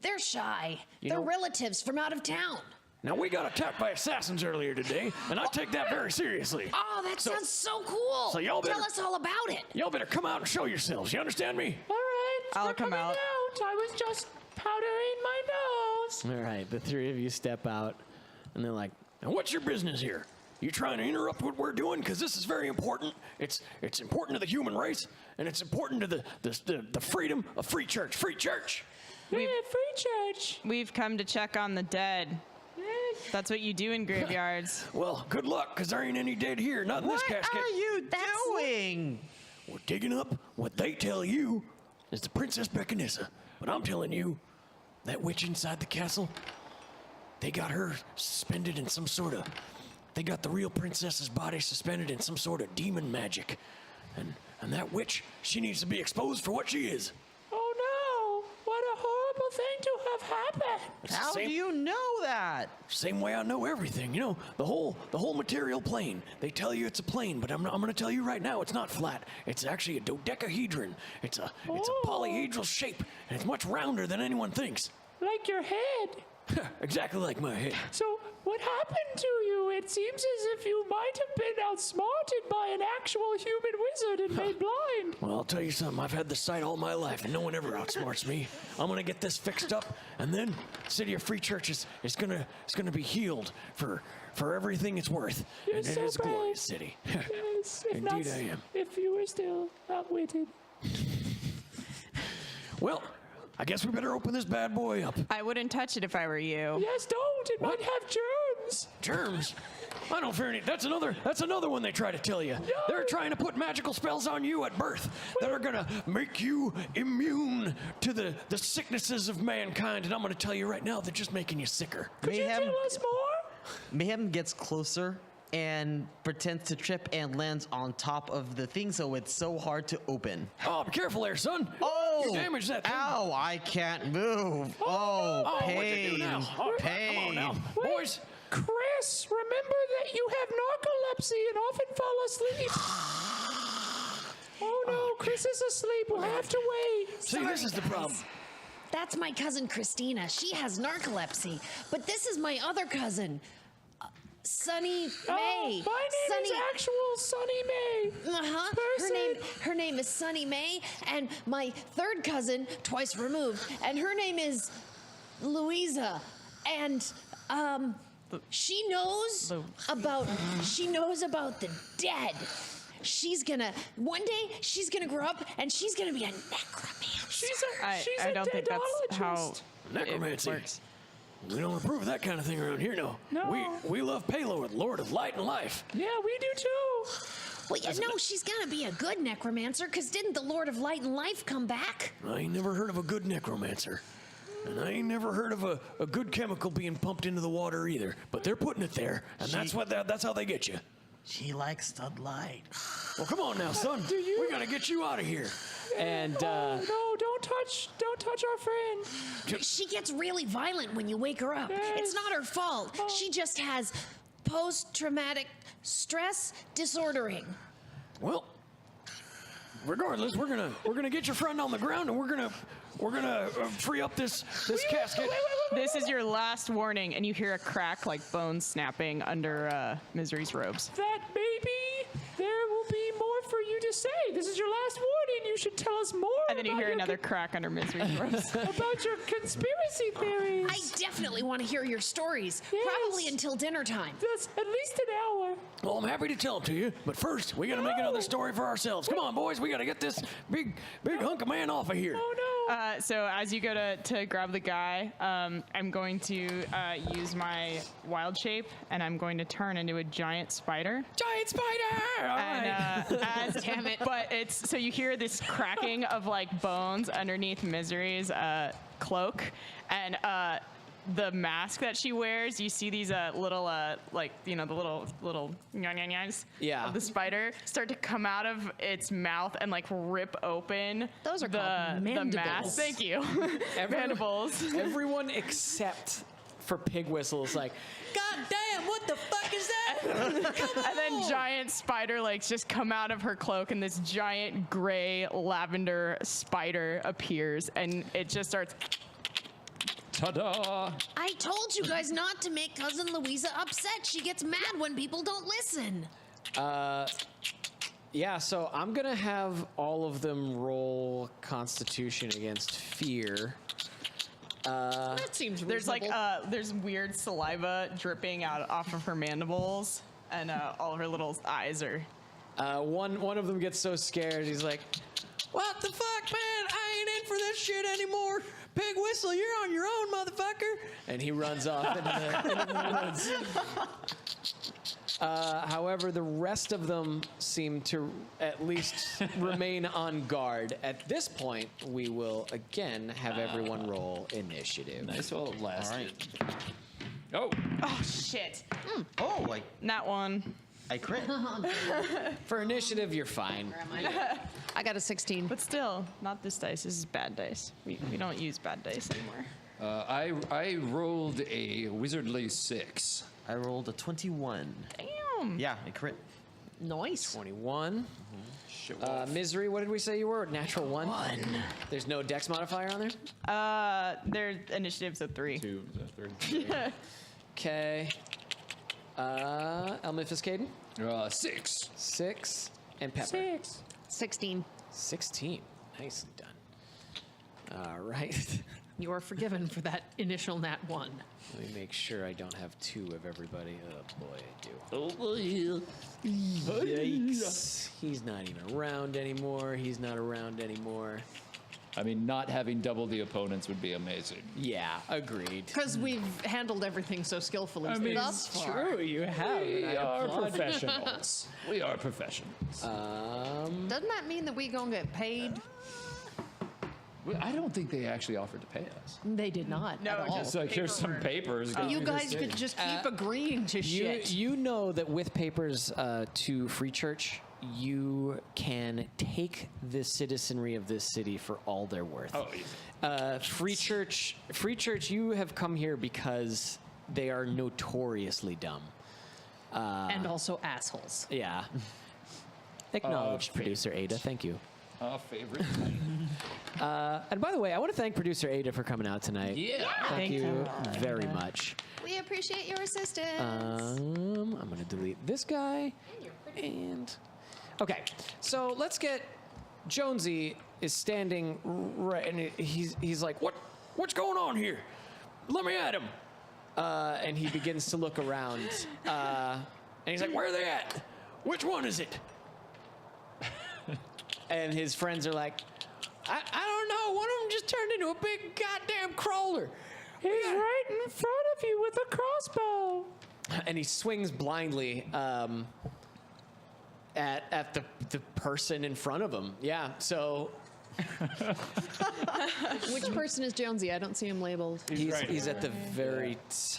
they're shy. They're know- relatives from out of town. Now we got attacked by assassins earlier today, and I take that very seriously. Oh, that sounds so cool. so y'all Tell better- us all about it. Y'all better come out and show yourselves. You understand me? All right, I'll we're come coming out. I was just powdering my nose. All right, the three of you step out, and they're like, Now what's your business here? You trying to interrupt what we're doing? Because this is very important. It's important to the human race, and it's important to the freedom of Free Church. Free Church. Yeah, free church. We've come to check on the dead. That's what you do in graveyards. Well, good luck, because there ain't any dead here. Not in this casket. What are you doing? digging up what they tell you is the Princess Beccanissa. But I'm telling you, that witch inside the castle, they got her suspended in some sort of... They got the real princess's body suspended in some sort of demon magic. And that witch, she needs to be exposed for what she is. Oh no! What a horrible thing to have happened! It's the How do you know that? Same way I know everything. You know, the whole material plane. They tell you it's a plane, but I'm going to tell you right now, it's not flat. It's actually a dodecahedron. It's a polyhedral shape, and it's much rounder than anyone thinks. Like your head. Exactly like my head. So, what happened to you? It seems as if you might have been outsmarted by an actual human wizard and made blind. Well, I'll tell you something. I've had this sight all my life, and no one ever outsmarts me. I'm gonna get this fixed up, and then City of Free Church is gonna be healed for everything it's worth. You're And it so is a brave. glorious city. Yes, if Indeed not, I am. If you were still outwitted. Well, I guess we better open this bad boy up. I wouldn't touch it if I were you. Yes, don't. It might have germs. Germs? I don't fear any. That's another one they try to tell you. They're trying to put magical spells on you at birth that are gonna make you immune to the sicknesses of mankind. And I'm gonna tell you right now, they're just making you sicker. Could you Mayhem, tell us more? Mayhem gets closer and pretends to trip and lands on top of the thing, so it's so hard to open. Oh, be careful there, son. Oh! You damaged that thing. Ow! I can't move. Oh, Oh, pain! what'd you do now? Oh, Pain! Come on now, boys. Chris, remember that you have narcolepsy and often fall asleep. Oh no, Chris is asleep. We'll have to wait. See, this is the problem. That's my cousin Christina. She has narcolepsy. But this is my other cousin, Sunny May. My name is actual Sunny May. Uh-huh. Her name is Sunny May, and my third cousin, twice removed, and her name is Louisa. And she knows about the dead. One day she's gonna grow up and she's gonna be a necromancer. She's I a don't think that's how deadologist. Necromancy. it works. We don't approve of that kind of thing around here, no. No. We love Paylord, Lord of Light and Life. Yeah, we do too. Well, you know she's gonna be a good necromancer, because didn't the Lord of Light and Life come back? I ain't never heard of a good necromancer. And I ain't never heard of a good chemical being pumped into the water either. But they're putting it there, and that's how they get you. She likes the light. Well, come on now, son. We gotta get you out of here. And No, don't touch our friend. She gets really violent when you wake her up. Yes. It's not her fault. She just has post-traumatic stress disordering. Well, regardless, we're gonna get your friend on the ground, and we're gonna free up this casket. This is your last warning, and you hear a crack like bones snapping under miz'Ri's robes. That maybe there will be more for you to say. This is your last warning. You should tell us more. And then you about hear your another crack under miz'Ri's robes. about your conspiracy theories. I definitely want to hear your stories, Yes. probably until dinner time. That's at least an hour. Well, I'm happy to tell them to you, but first we gotta make another story for ourselves. Come on, boys, we gotta get this big hunk of man off of here. Oh no. So as you go to grab the guy, I'm going to use my wild shape, and I'm going to turn into a giant spider. Giant spider! All right. And damn it! But it's so you hear this cracking of like bones underneath miz'Ri's cloak, and the mask that she wears. You see these little like the little nyas Yeah. of the spider start to come out of its mouth and like rip open. Those are the called the mandibles. mask. Thank you, mandibles. everyone except for Pig Whistle is like, God damn, what the fuck is that? And then giant spider legs just come out of her cloak, and this giant gray lavender spider appears, and it just starts. Ta-da! I told you guys not to make Cousin Louisa upset. She gets mad when people don't listen. Yeah, so I'm gonna have all of them roll Constitution against fear. That seems There's like reasonable. there's weird saliva dripping out off of her mandibles, and all of her little eyes are. One of them gets so scared, he's like, "What the fuck, man? I ain't in for this shit anymore. Pig Whistle, you're on your own, motherfucker!" And he runs off into the woods. However, the rest of them seem to at least remain on guard. At this point, we will again have everyone roll initiative. Nice while it lasted. All right. Oh, Oh, shit. Oh, Not one. I crit. For initiative, you're fine. I got a 16. But still, not this dice. This is bad dice. We don't use bad dice anymore. I rolled a wizardly 6. I rolled a 21. Damn. Yeah, I crit. Nice. 21. Miz'Ri, what did we say you were? Natural 1? 1. There's no dex modifier on there? Their initiative's a 3. 2, 3. Okay. Elmifistkadien? 6. 6. And Pepper? 16. 16. Nicely done. All right. You are forgiven for that initial nat 1. Let me make sure I don't have 2 of everybody. Oh boy, I do. Oh, Yikes. He's not even around anymore. He's not around anymore. I mean, not having double the opponents would be amazing. Yeah, agreed. Because we've handled everything so skillfully thus far. True, you have. We and I are applaud you. professionals. We are professionals. Doesn't that mean that we gonna get paid? I don't think they actually offered to pay us. They did not. No, at all. It's like, here's some papers. go You through guys this could thing. just keep agreeing to shit. You know that with papers to Free Church, you can take the citizenry of this city for all they're worth. Oh, easy. Free Church, you have come here because they are notoriously dumb. And also assholes. Yeah. Acknowledged, Producer Ada. Thank you. Favorite. And by the way, I want to thank Producer Ada for coming out tonight. Yeah. Thank you very much. We appreciate your assistance. I'm going to delete this guy. And okay, so let's get Jonesy is standing right, and he's like, what's going on here? Let me at him. And he begins to look around, and he's like, where are they at? Which one is it? And his friends are like, I don't know. One of them just turned into a big goddamn crawler. He's right in front of you with a crossbow. And he swings blindly at the person in front of him. Yeah, so Which person is Jonesy? I don't see him labeled. he's at the very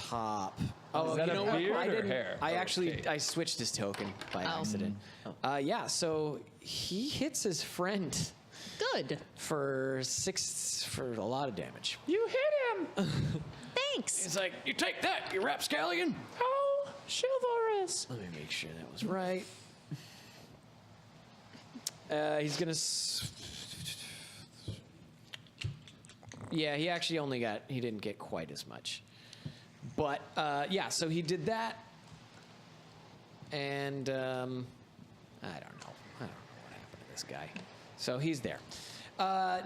top. Oh, Is that you a know what? beard I or didn't. hair? I Oh, actually okay. I switched his token by accident. Yeah, so he hits his friend Good. for a lot of damage. You hit him. Thanks. He's like, you take that, you rapscallion. How chivalrous. Let me make sure that was right. He's gonna. Yeah, he actually he didn't get quite as much. But yeah, so he did that, and I don't know what happened to this guy. So he's there.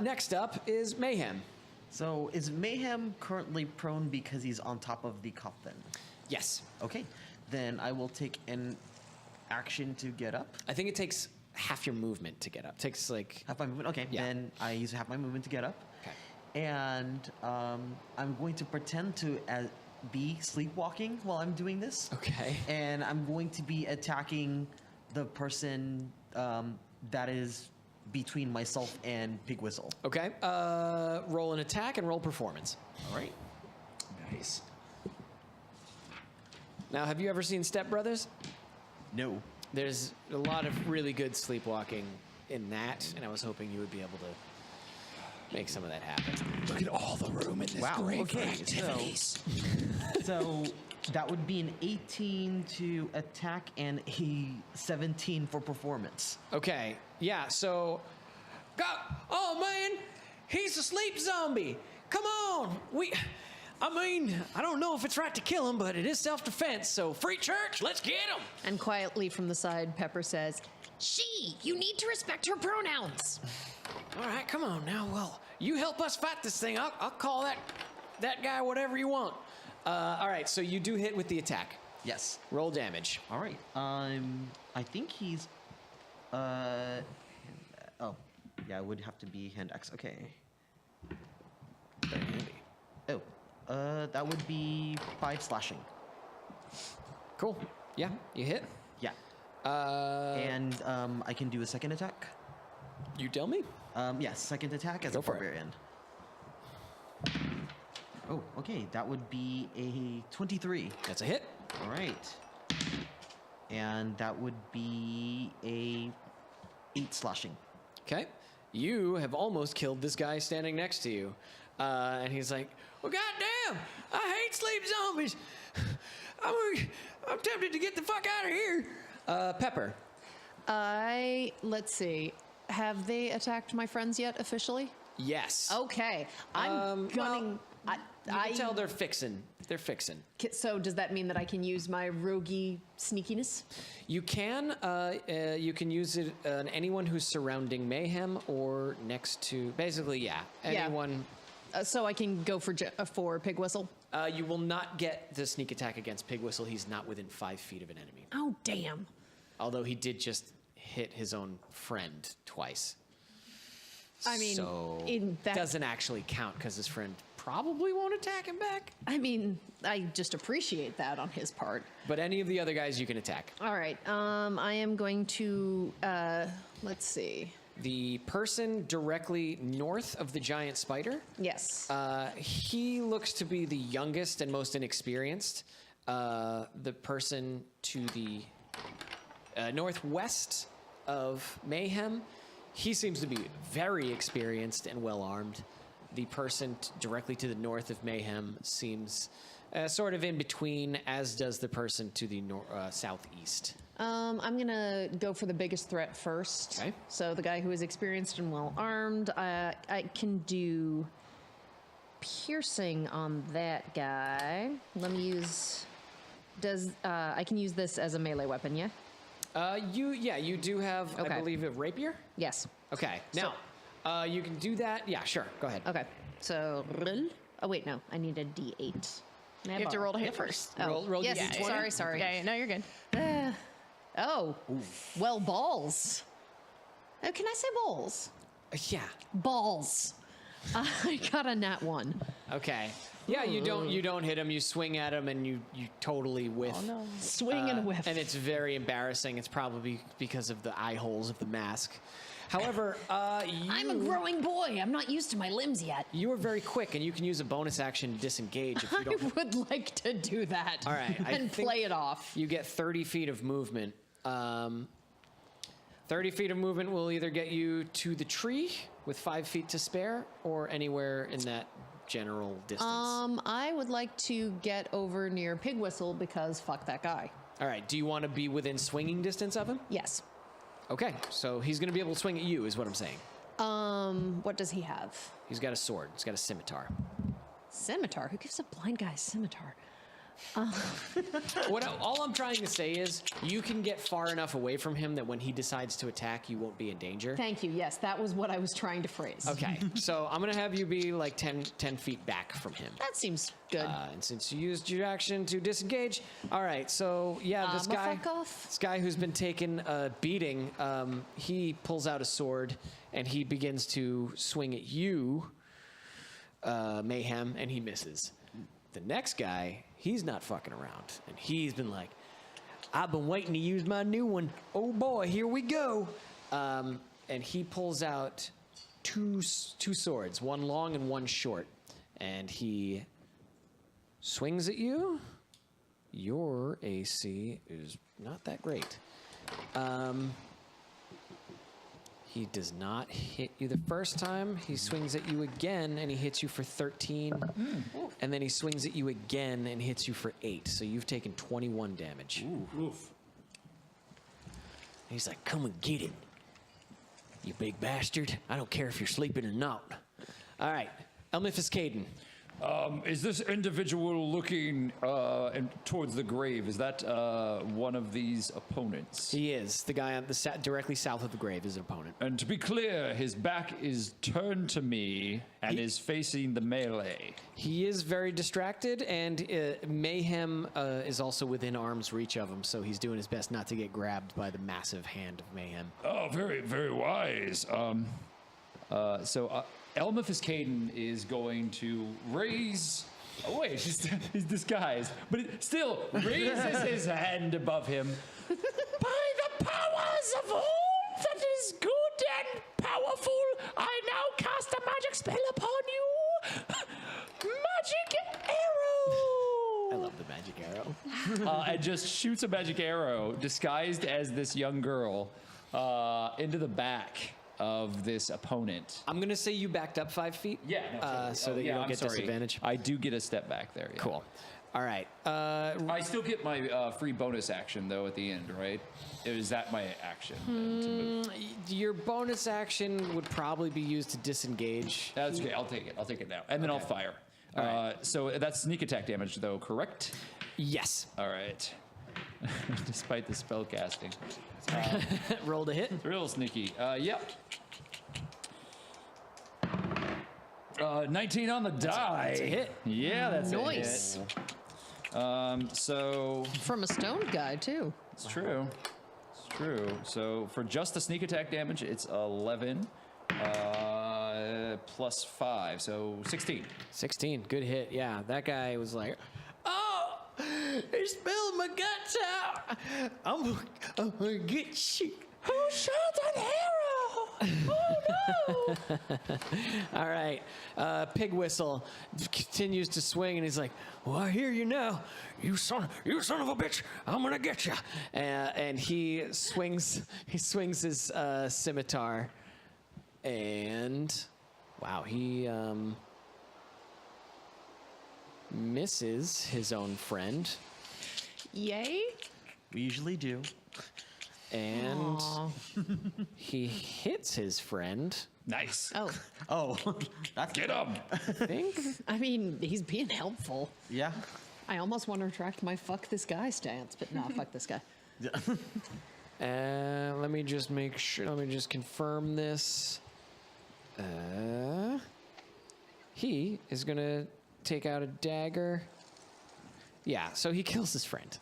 Next up is Mayhem. So is Mayhem currently prone because he's on top of the coffin? Yes, Okay, then I will take an action to get up. I think it takes half your movement to get up. It takes like Half my movement. Okay, Yeah. then I use half my movement to get up. Okay. And I'm going to pretend to be sleepwalking while I'm doing this. Okay. And I'm going to be attacking the person that is between myself and Pig Whistle. Okay. Roll an attack and roll performance. All right. Nice. Now, have you ever seen Step Brothers? No. There's a lot of really good sleepwalking in that, and I was hoping you would be able to make some of that happen. Look at all the room in this Wow. grave for Okay. activities. So that would be an 18 to attack and a 17 for performance. Okay, yeah, so... Oh, man! He's a sleep zombie! Come on! I don't know if it's right to kill him, but it is self-defense, so Free Church, let's get him! And quietly from the side, Pepper says, "She, you need to respect her pronouns." All right, come on now. Well, you help us fight this thing. I'll call that guy whatever you want. All right, so you do hit with the attack. Yes. Roll damage. All right. I think he's. Oh, yeah. It would have to be hand X. Okay. Very handy. Oh, that would be 5 slashing. Cool. Yeah, you hit. Yeah. And I can do a second attack. You tell me. Yes, second attack as Go a for it. barbarian. Oh, okay. That would be a 23. That's a hit. All right. And that would be a 8 slashing. Okay. You have almost killed this guy standing next to you. And he's like, well, goddamn, I hate sleep zombies. I'm tempted to get the fuck out of here. Pepper. Let's see. Have they attacked my friends yet officially? Yes. Okay. I'm gunning. You can tell they're fixing. They're fixing. So does that mean that I can use my roguey sneakiness? You can use it on anyone who's surrounding Mayhem or next to, basically, yeah, anyone. So I can go for Pig Whistle? You will not get the sneak attack against Pig Whistle. He's not within 5 feet of an enemy. Oh, damn. Although he did just hit his own friend twice. I mean, so in that doesn't actually count because his friend probably won't attack him back. I mean, I just appreciate that on his part. But any of the other guys you can attack. All right. I am going to, let's see. The person directly north of the giant spider. Yes. He looks to be the youngest and most inexperienced. The person to the northwest of Mayhem, he seems to be very experienced and well armed. The person directly to the north of Mayhem seems sort of in between, as does the person to the southeast. I'm going to go for the biggest threat first. Okay. So the guy who is experienced and well armed, I can do piercing on that guy. Let me use... I can use this as a melee weapon, yeah? You do have, Okay. I believe, a rapier? Yes. Okay. Now, you can do that. Yeah, sure. Go ahead. Okay. So, oh wait, no, I need a D8. You have to roll to hit first. Oh, Roll yes, your D20. sorry. Yeah, no, you're good. Well, balls. Oh, can I say balls? Yeah. Balls. I got a nat 1. Okay. Yeah, you don't hit him. You swing at him, and you totally whiff. Oh, no. Swing and whiff. And it's very embarrassing. It's probably because of the eye holes of the mask. However, I'm a growing boy. I'm not used to my limbs yet. you are very quick, and you can use a bonus action to disengage if you I don't. would like to do that. All right, I and think play it off. You get 30 feet of movement. 30 feet of movement will either get you to the tree with 5 feet to spare, or anywhere in that general distance. I would like to get over near Pig Whistle because fuck that guy. All right. Do you want to be within swinging distance of him? Yes. Okay. So he's going to be able to swing at you, is what I'm saying. What does he have? He's got a sword. He's got a scimitar. Scimitar? Who gives a blind guy a scimitar? All I'm trying to say is you can get far enough away from him that when he decides to attack, you won't be in danger. Thank you. Yes, that was what I was trying to phrase. Okay. So I'm going to have you be like 10 feet back from him. That seems good. And since you used your action to disengage, all right. So yeah, this guy who's been taken a beating, he pulls out a sword and he begins to swing at you, Mayhem, and he misses. The next guy, he's not fucking around, and he's been like, I've been waiting to use my new one. Oh boy, here we go. And he pulls out two swords, one long and one short, and he swings at you. Your AC is not that great. He does not hit you the first time. He swings at you again, and he hits you for 13. And then he swings at you again and hits you for 8. So you've taken 21 damage. Oof. He's like, come and get it, you big bastard. I don't care if you're sleeping or not. All right. Elmifistkadien. Is this individual looking towards the grave? Is that one of these opponents? He is. The guy on directly south of the grave is an opponent. And to be clear, his back is turned to me and is facing the melee. He is very distracted, and Mayhem is also within arm's reach of him, so he's doing his best not to get grabbed by the massive hand of Mayhem. Oh, very, very wise. So Elmifistkadien is going to raise Oh wait, he's disguised, but it still raises his hand above him. By the powers of all that is good and powerful, I now cast a magic spell upon you. Magic arrow. I love the magic arrow. And just shoots a magic arrow disguised as this young girl into the back of this opponent. I'm gonna say you backed up 5 feet. Yeah, no, totally. So that you don't get disadvantage. I do get a step back there. Yeah. Cool. All right. I still get my free bonus action though at the end, right? Is that my action? To move? Your bonus action would probably be used to disengage. That's okay. I'll take it. I'll take it now, and then I'll fire. So that's sneak attack damage, though, correct? Yes. All right. Despite the spell casting, Rolled a hit. it's real sneaky. Yep. 19 on the die. That's a hit. Yeah, that's Nice. a hit. So From a stoned guy, too. it's true. It's true. So for just the sneak attack damage, it's 11 plus 5, so 16. 16. Good hit. Yeah, that guy was like, oh, he spilled my guts out. I'm gonna get you. Who shot an arrow? Oh no! All right. Pig Whistle continues to swing, and he's like, well, I hear you now. You son of a bitch. I'm going to get you. And he swings his scimitar. And, wow, he misses his own friend. Yay. We usually do. And he hits his friend. Nice. Oh, Oh, that's Get him. I think. I mean, he's being helpful. Yeah. I almost want to retract my fuck this guy stance, but no, fuck this guy. Let me just make sure. Let me just confirm this. He is going to take out a dagger. Yeah, so he kills his friend.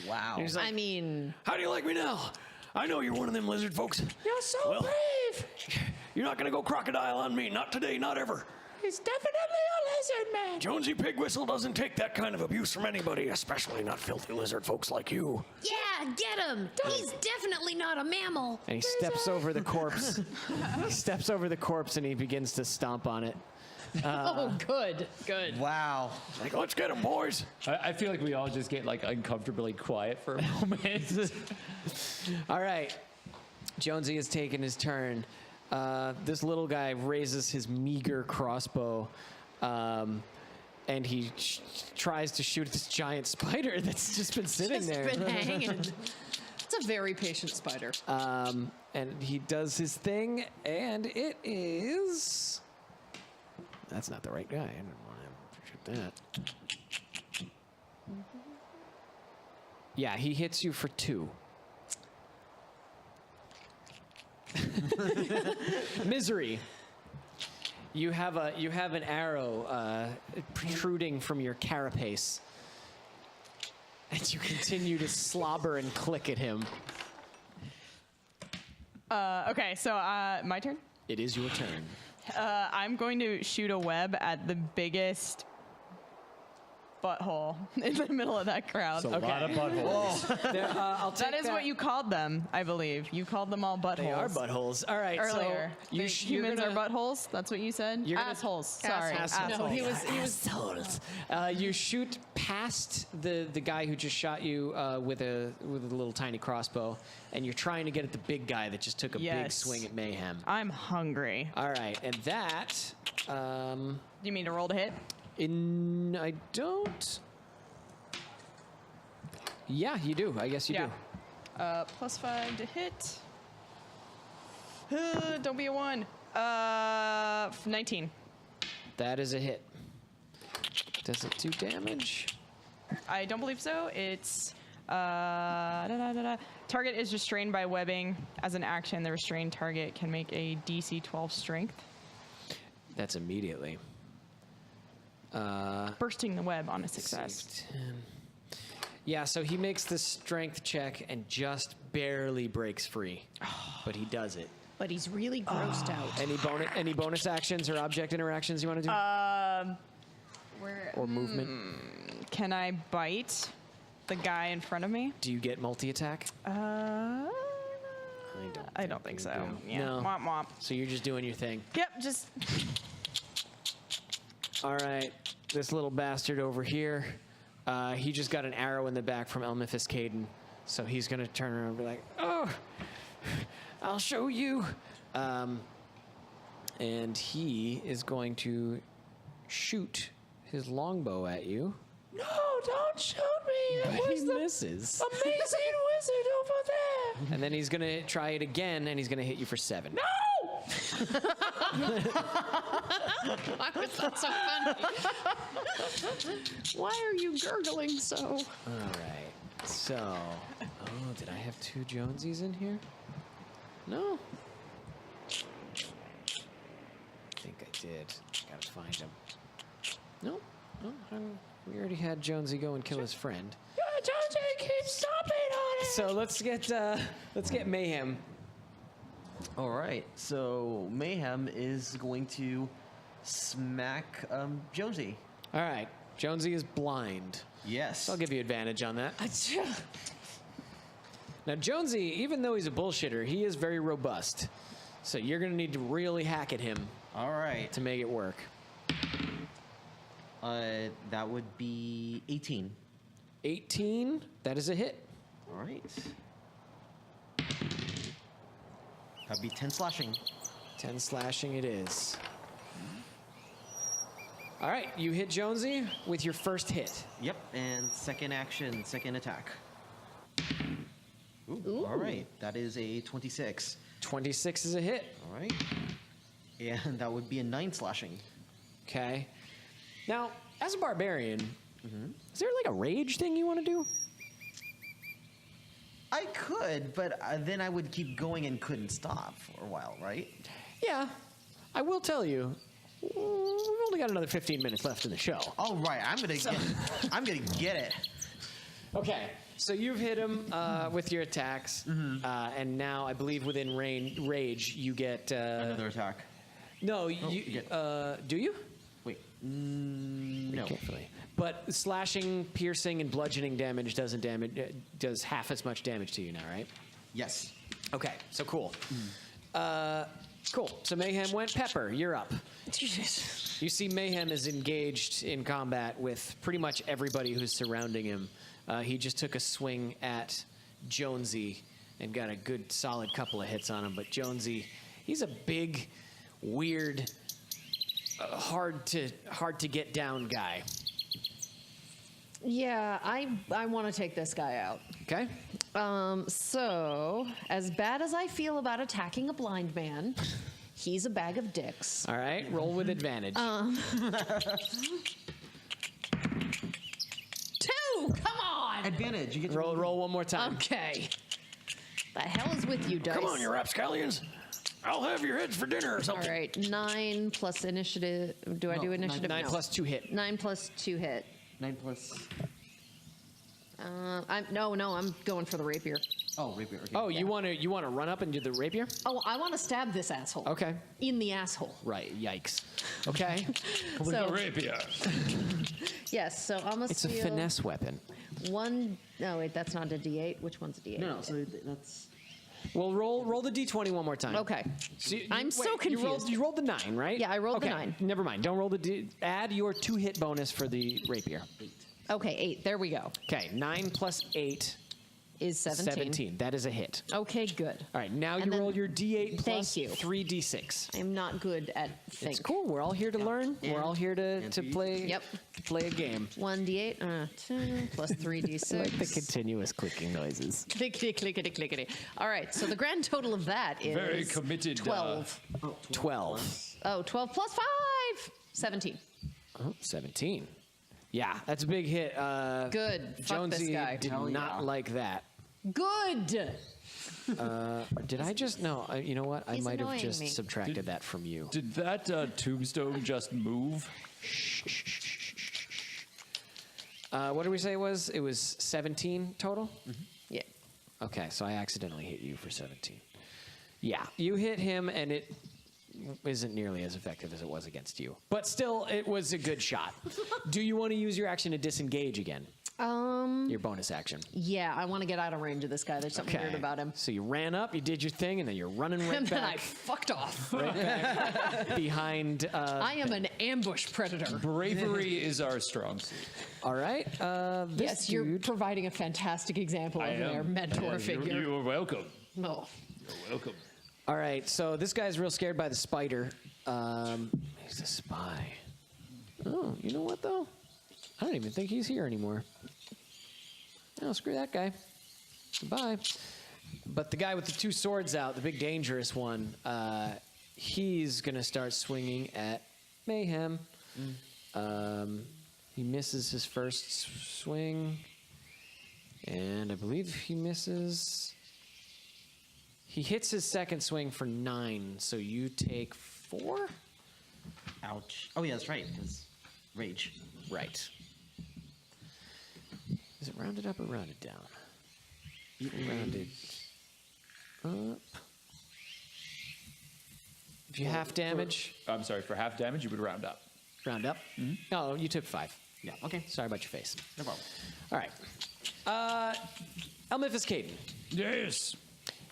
Wow. He's like, I mean, How do you like me now? I know you're one of them lizard folks. You're so Well- brave. You're not gonna go crocodile on me. Not today, not ever. He's definitely a lizard man. Jonesy Pig Whistle doesn't take that kind of abuse from anybody, especially not filthy lizard folks like you. Yeah, get him! He's definitely not a mammal. and he steps over the corpse. He steps over the corpse and he begins to stomp on it. oh, good. Wow. Like, let's get him, boys. I feel like we all just get like uncomfortably quiet for a moment. All right. Jonesy has taken his turn. This little guy raises his meager crossbow, and he tries to shoot this giant spider that's just been sitting Just there. been hanging. It's a very patient spider. And he does his thing, and it is... That's not the right guy. I didn't want to shoot that. Yeah, he hits you for 2. miz'Ri. You have an arrow protruding from your carapace, and you continue to slobber and click at him. Okay, so my turn. It is your turn. I'm going to shoot a web at the biggest butthole in the middle of that crowd. A lot of buttholes. I'll take That is what you called them, I believe. You called them all buttholes. They are buttholes. All right. Earlier. So you Humans are buttholes? That's what you said? You're gonna- Assholes. Sorry. Assholes. No, he was. Assholes. You shoot past the guy who just shot you with a little tiny crossbow, and you're trying to get at the big guy that just took a big Yes. swing at Mayhem. I'm hungry. All right, and that Do you mean to roll to hit? I don't. Yeah, you do. I guess you do. Plus 5 to hit. Don't be a 1. 19. That is a hit. Does it do damage? I don't believe so. It's target is restrained by webbing. As an action, the restrained target can make a DC 12 strength. That's immediately. Bursting the web on a success. 10. Yeah, so he makes the strength check and just barely breaks free, but he does it. But he's really grossed out. Any bonus actions or object interactions you want to do? or movement. Can I bite the guy in front of me? Do you get multi-attack? I don't think so. do. Yeah. No. Womp womp. So you're just doing your thing. Yep, just All right, this little bastard over here, he just got an arrow in the back from Elmifistkadien, so he's gonna turn around and be like, "Oh, I'll show you," and he is going to shoot his longbow at you. No, don't shoot me. That He was the misses, amazing wizard over there. and then he's gonna try it again, and he's gonna hit you for 7. No! Why was that so funny? Why are you gurgling so? All right. So, did I have 2 Jonesies in here? No. I think I did. Gotta find him. No. We already had Jonesy go and kill his friend. Jonesy keeps stomping on it. So let's get Mayhem. All right. So Mayhem is going to smack Jonesy. All right. Jonesy is blind. Yes. I'll give you advantage on that. Now, Jonesy, even though he's a bullshitter, he is very robust. So you're going to need to really hack at him All right. to make it work. That would be 18. 18, that is a hit. All right. That'd be 10 slashing. 10 slashing it is. All right, you hit Jonesy with your first hit. Yep. And second action, second attack. Ooh. All right. That is a 26. 26 is a hit. All right. And that would be a 9 slashing. Okay. Now, as a barbarian, is there like a rage thing you want to do? I could, but then I would keep going and couldn't stop for a while, right? Yeah. I will tell you, we've only got another 15 minutes left in the show. All right. I'm gonna get it. Okay. So you've hit him with your attacks, and now I believe within rage you get Another attack. No, you do you? Wait. No. Carefully. But slashing, piercing, and bludgeoning damage does half as much damage to you now, right? Yes. Okay, so cool. Cool. So Mayhem went. Pepper, you're up. You see Mayhem is engaged in combat with pretty much everybody who's surrounding him. He just took a swing at Jonesy and got a good solid couple of hits on him. But Jonesy, he's a big, weird, hard to get down guy. Yeah, I want to take this guy out. Okay. So, as bad as I feel about attacking a blind man, he's a bag of dicks. All right. Roll with advantage. 2! Come on! Advantage. You get to roll one more time. Okay. The hell is with you, dice? Come on, you rapscallions. I'll have your heads for dinner or All something. right, 9 plus initiative. Do I do initiative? 9 No. plus 2 hit. 9 plus 2 hit. 9 plus. I'm going for the rapier. Oh, rapier. Okay. Oh, you want to run up and do the rapier? Oh, I want to stab this asshole. Okay. In the asshole. Right. Yikes. Okay. So, rapier. yes, so I'm going to It's a steal finesse weapon. 1. No, wait, that's not a D8. Which one's a D8? No. So that's. Well, roll the d20 one more time. Okay. So I'm so confused. You rolled the 9, right? Yeah, I rolled the Okay, 9. Never mind. Don't roll the add your 2 hit bonus for the rapier. Okay, 8. There we go. Okay, 9 plus 8 Is 17. That is a hit. Okay, good. All right, now And you then- roll your d8 plus Thank you. 3d6. I'm not good at think. It's cool. We're all here to learn. We're all here to play. Yep. Play a game. 1d8, 2 plus 3d6. Like the continuous clicking noises. Clickety, clickety, clickety. All right, so the grand total of that is Very committed, 12. 12. 12 plus 5. 17. Oh, 17. Yeah, that's a big hit. Good. Fuck Jonesy this guy. did not like that. Good. Did I just? No, you know what? I He's might have annoying just me. subtracted that from you. Did that tombstone just move? What did we say it was? It was 17 total? Yeah. Okay, so I accidentally hit you for 17. Yeah, you hit him and it isn't nearly as effective as it was against you. But still, it was a good shot. Do you want to use your action to disengage again? Your bonus action. Yeah, I want to get out of range of this guy. There's something weird about him. So you ran up, you did your thing, and then you're running right And then I back. fucked off. Right back behind. I am an ambush predator. Bravery is our strong suit. All right. This Yes, you're dude- providing a fantastic example of their mentor figure. You're welcome. Oh. You're welcome. All right, so this guy's real scared by the spider. He's a spy. Oh, you know what, though? I don't even think he's here anymore. Oh, screw that guy. Goodbye. But the guy with the two swords out, the big dangerous one, he's going to start swinging at Mayhem. He misses his first swing. And I believe he misses... He hits his second swing for 9, so you take 4? Ouch. Oh, yeah, that's right. Because rage. Right. Is it rounded up or rounded down? Rounded up. If you half damage, I'm sorry, for half damage, you would round up. round up. Oh, you took 5. Yeah, okay. Sorry about your face. No problem. All right. Elmifistkadien, Yes.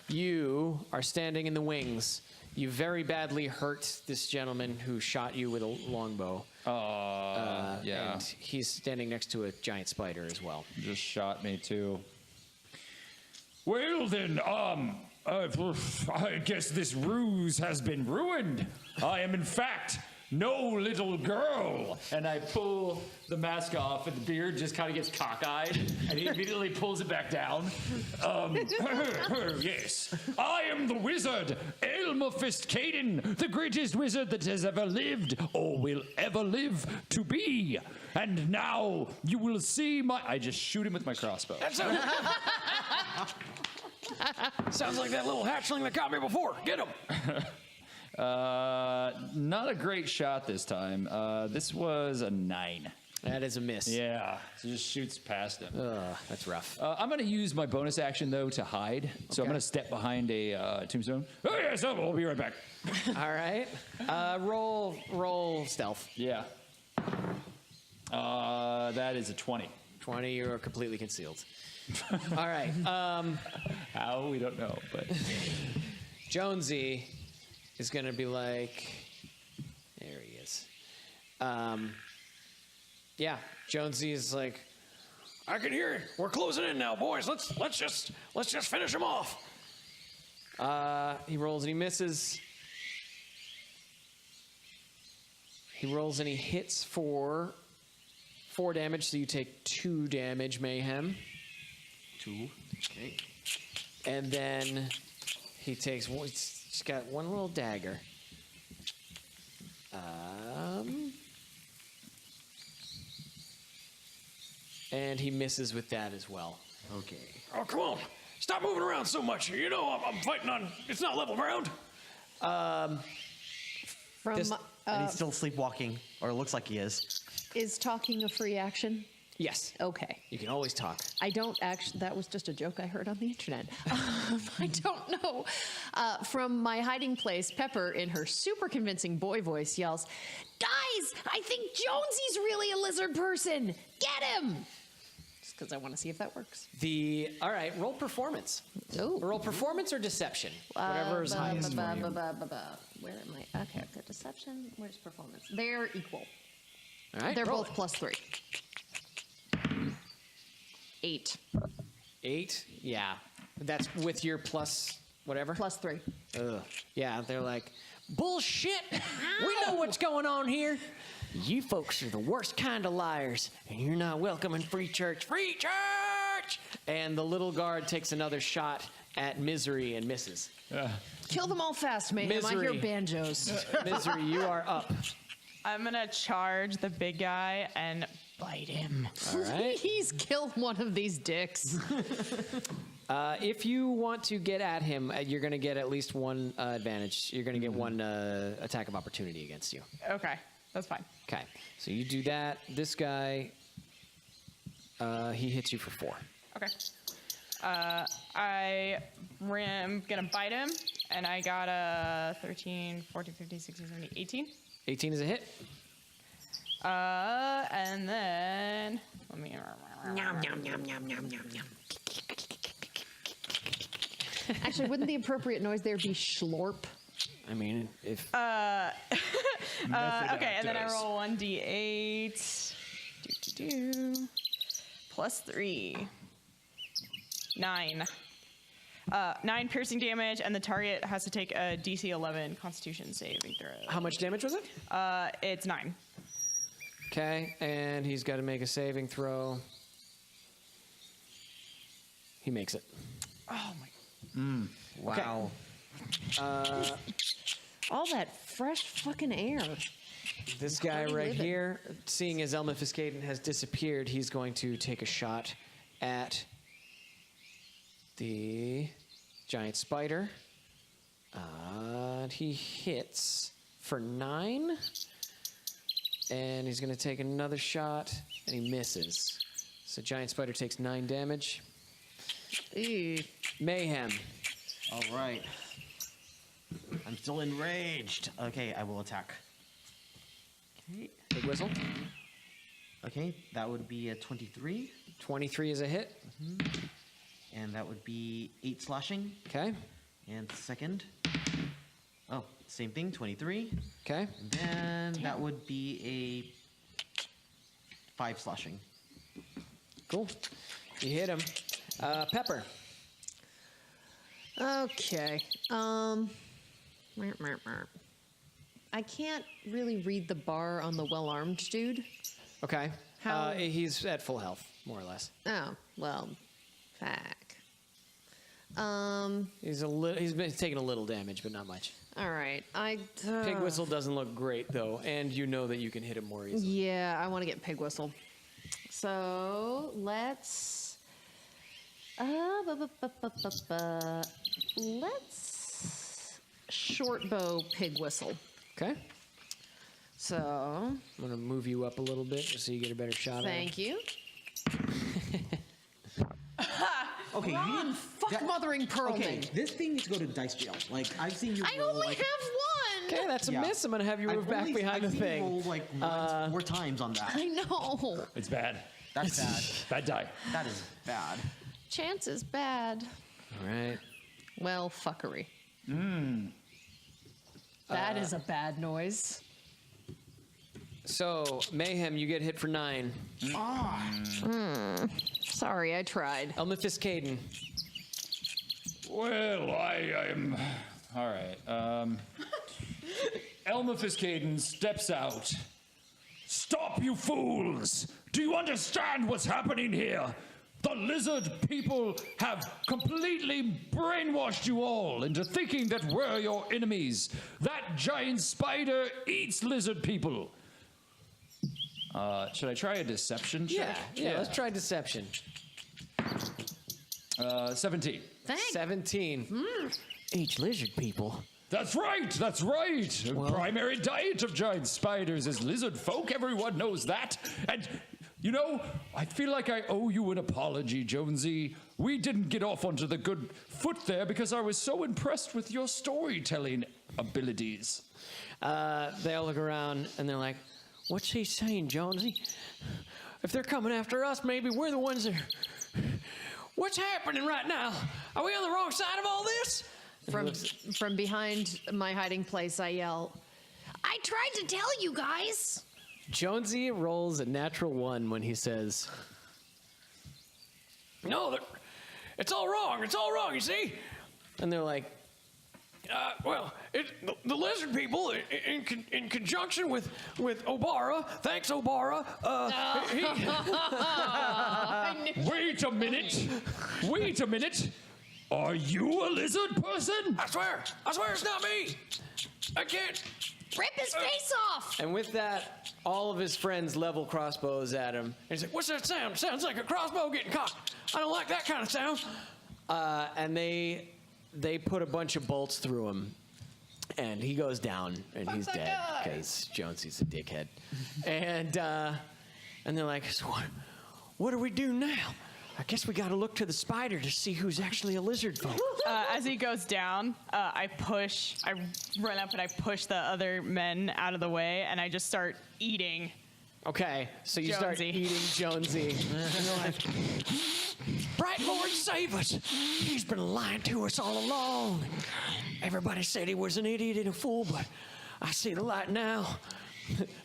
you are standing in the wings. You very badly hurt this gentleman who shot you with a longbow. Yeah. And he's standing next to a giant spider as well. Just shot me too. Well then, I guess this ruse has been ruined. I am in fact no little girl. And I pull the mask off, and the beard just kind of gets cockeyed, and he immediately pulls it back down. Yes, I am the wizard, Elmifistkadien, the greatest wizard that has ever lived or will ever live to be. And now you will see my... I just shoot him with my crossbow. Sounds like that little hatchling that got me before. Get him. Not a great shot this time. This was a 9. That is a miss. Yeah, so just shoots past him. That's rough. I'm going to use my bonus action, though, to hide. So I'm going to step behind a tombstone. Oh, yes, I'll be right back. All right. Roll stealth. Yeah. That is a 20. 20, you're completely concealed. All right. How? We don't know, but... Jonesy is going to be like... There he is. Yeah, Jonesy is like... I can hear it. We're closing in now, boys. Let's just finish him off. He rolls and he misses. He rolls and he hits for 4 damage, so you take 2 damage, Mayhem. 2. Okay. And then he takes one. He's got one little dagger. And he misses with that as well. Okay. Oh, come on. Stop moving around so much. You know I'm fighting on... It's not level ground. From This- And he's still sleepwalking, or it looks like he is. is talking a free action? Yes. Okay. You can always talk. I don't actually, that was just a joke I heard on the internet. I don't know. From my hiding place, Pepper, in her super convincing boy voice, yells, "Guys, I think Jonesy's really a lizard person. Get him!" Just because I want to see if that works. All right, roll performance. Ooh. Roll performance or deception. Whatever is highest for you. Where am I? Okay, I've got deception. Where's performance? They're equal. All right, They're roll both it. +3. 8. 8? Yeah. That's with your plus whatever? +3. Ugh. Yeah, they're like, bullshit! We know what's going on here. You folks are the worst kind of liars, and you're not welcome in Free Church. Free Church! And the little guard takes another shot at miz'Ri and misses. Kill them all fast, Mayhem. I hear Miz'Ri. banjos. miz'Ri, you are up. I'm gonna charge the big guy and bite him. All right. He's killed one of these dicks. If you want to get at him, you're going to get at least one advantage. You're going to get one attack of opportunity against you. Okay, that's fine. Okay. So you do that. This guy, he hits you for 4. Okay. I am gonna bite him, And I got a 13, 14, 15, 16, 17, 18. 18 is a hit. And then let me. Nom, nom, nom, nom, nom, nom, nom. Actually, wouldn't the appropriate noise there be schlorp? I mean, if Okay, and then I roll 1d8. Plus 3. 9. 9 piercing damage, and the target has to take a DC 11 Constitution saving throw. how much damage was it? It's 9. Okay, and he's got to make a saving throw. He makes it. Oh my. Wow. All that fresh fucking air. This guy Party right living. here, seeing as Elmifistkadien has disappeared, he's going to take a shot at the giant spider. He hits for 9. And he's going to take another shot, and he misses. So giant spider takes 9 damage. Ooh. Mayhem. All right. I'm still enraged. Okay, I will attack. Okay. Big whistle. Okay, that would be a 23, 23 is a hit. and that would be 8 slashing. Okay. And second. Oh, same thing, 23. Okay. And then that would be a 5 slashing. Cool. You hit him. Pepper. Okay. I can't really read the bar on the well-armed dude. Okay. How- He's at full health, more or less. Oh, well, fuck. He's been taking a little damage, but not much. All right. Pig whistle doesn't look great though, and you know that you can hit him more easily. Yeah, I want to get pig whistle. So let's. Let's short bow pig whistle. Okay. So I'm gonna move you up a little bit just so you get a better shot. thank you. Okay, you didn't. Fuck mothering pearl Okay, me. this thing needs to go to dice jail. Like I've seen you. I roll, only like, have one. Okay, that's a Yeah. miss. I'm gonna have you move back behind I've the seen thing. You roll like once, 4 times on that. I know. It's bad. That's bad. Bad die. That is bad. Chance is bad. All right. Well, fuckery. That is a bad noise. So Mayhem, you get hit for 9. Sorry, I tried. Elmifistkadien. Well, I am. All right. Elmifistkadien steps out. Stop, you fools! Do you understand what's happening here? The lizard people have completely brainwashed you all into thinking that we're your enemies. That giant spider eats lizard people. Should I try a deception check? Yeah, let's try deception. 17. Thanks. 17. Each lizard people. That's right, that's right. The primary diet of giant spiders is lizard folk. Everyone knows that. And, you know, I feel like I owe you an apology, Jonesy. We didn't get off onto the good foot there because I was so impressed with your storytelling abilities. They all look around and they're like, "What's he saying, Jonesy? If they're coming after us, maybe we're the ones that are... What's happening right now? Are we on the wrong side of all this?" From behind my hiding place, I yell, I tried to tell you guys. Jonesy rolls a natural 1 when he says, "No, it's all wrong. It's all wrong, you see?" And they're like, "Well, the lizard people, in conjunction with Obara, thanks Obara, Wait a minute. Wait a minute. Are you a lizard person? I swear it's not me. I can't." Rip his face off. And with that, all of his friends level crossbows at him. And he's like, "What's that sound? Sounds like a crossbow getting cocked. I don't like that kind of sound." And they put a bunch of bolts through him. And he goes down, and he's dead because Jonesy's a dickhead. And they're like, "So what do we do now?" I guess we gotta look to the spider to see who's actually a lizard folk. As he goes down, I run up and I push the other men out of the way, and I just start eating. Okay, so you start Jonesy. eating Jonesy. Bright Lord, save us! He's been lying to us all along. Everybody said he was an idiot and a fool, but I see the light now.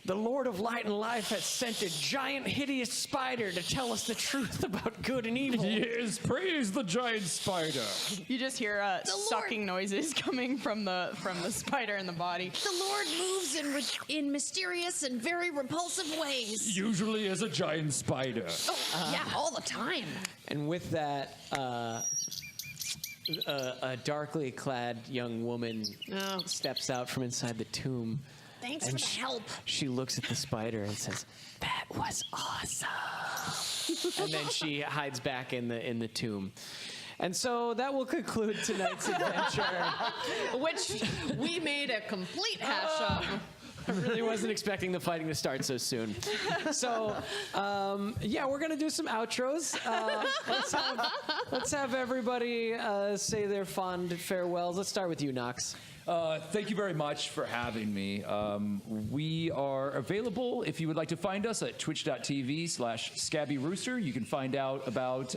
The Lord of Light and Life has sent a giant, hideous spider to tell us the truth about good and evil. Yes, praise the giant spider. You just hear sucking noises coming from the spider in the body. The Lord moves in mysterious and very repulsive ways. Usually as a giant spider. Yeah, all the time. And with that, a darkly clad young woman steps out from inside the tomb. Thanks for the help. She looks at the spider and says, "That was awesome." And then she hides back in the tomb. And so that will conclude tonight's adventure. Which we made a complete hash of. I really wasn't expecting the fighting to start so soon. So, yeah, we're gonna do some outros. Let's have everybody say their fond farewells. Let's start with you, Nox. Thank you very much for having me. We are available if you would like to find us at twitch.tv/ScabbyRooster. You can find out about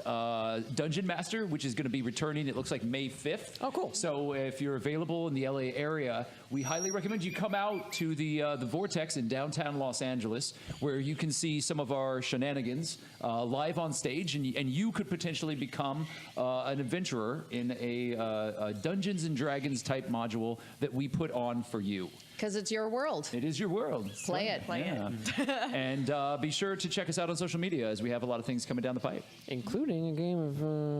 Dungeon Master, which is going to be returning, it looks like May 5th. Oh, cool. So if you're available in the LA area, we highly recommend you come out to the Vortex in downtown Los Angeles, where you can see some of our shenanigans live on stage, and you could potentially become an adventurer in a Dungeons and Dragons type module that we put on for you. Because it's your world. It is your world. Play it. And be sure to check us out on social media, as we have a lot of things coming down the pipe. Including a game of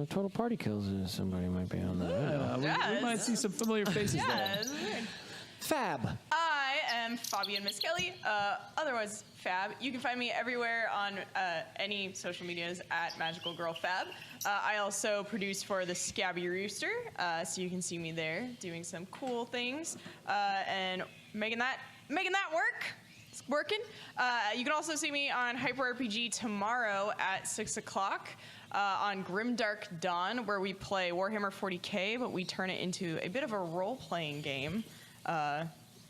Total Party Kills. Somebody might be on that. We might see some familiar faces there. Fab. I am Fabienne Miskelly, otherwise Fab. You can find me everywhere on any social medias at Magical Girl Fab. I also produce for the Scabby Rooster, so you can see me there doing some cool things and making that work. It's working. You can also see me on Hyper RPG tomorrow at 6 o'clock. On Grimdark Dawn, where we play Warhammer 40k, but we turn it into a bit of a role-playing game.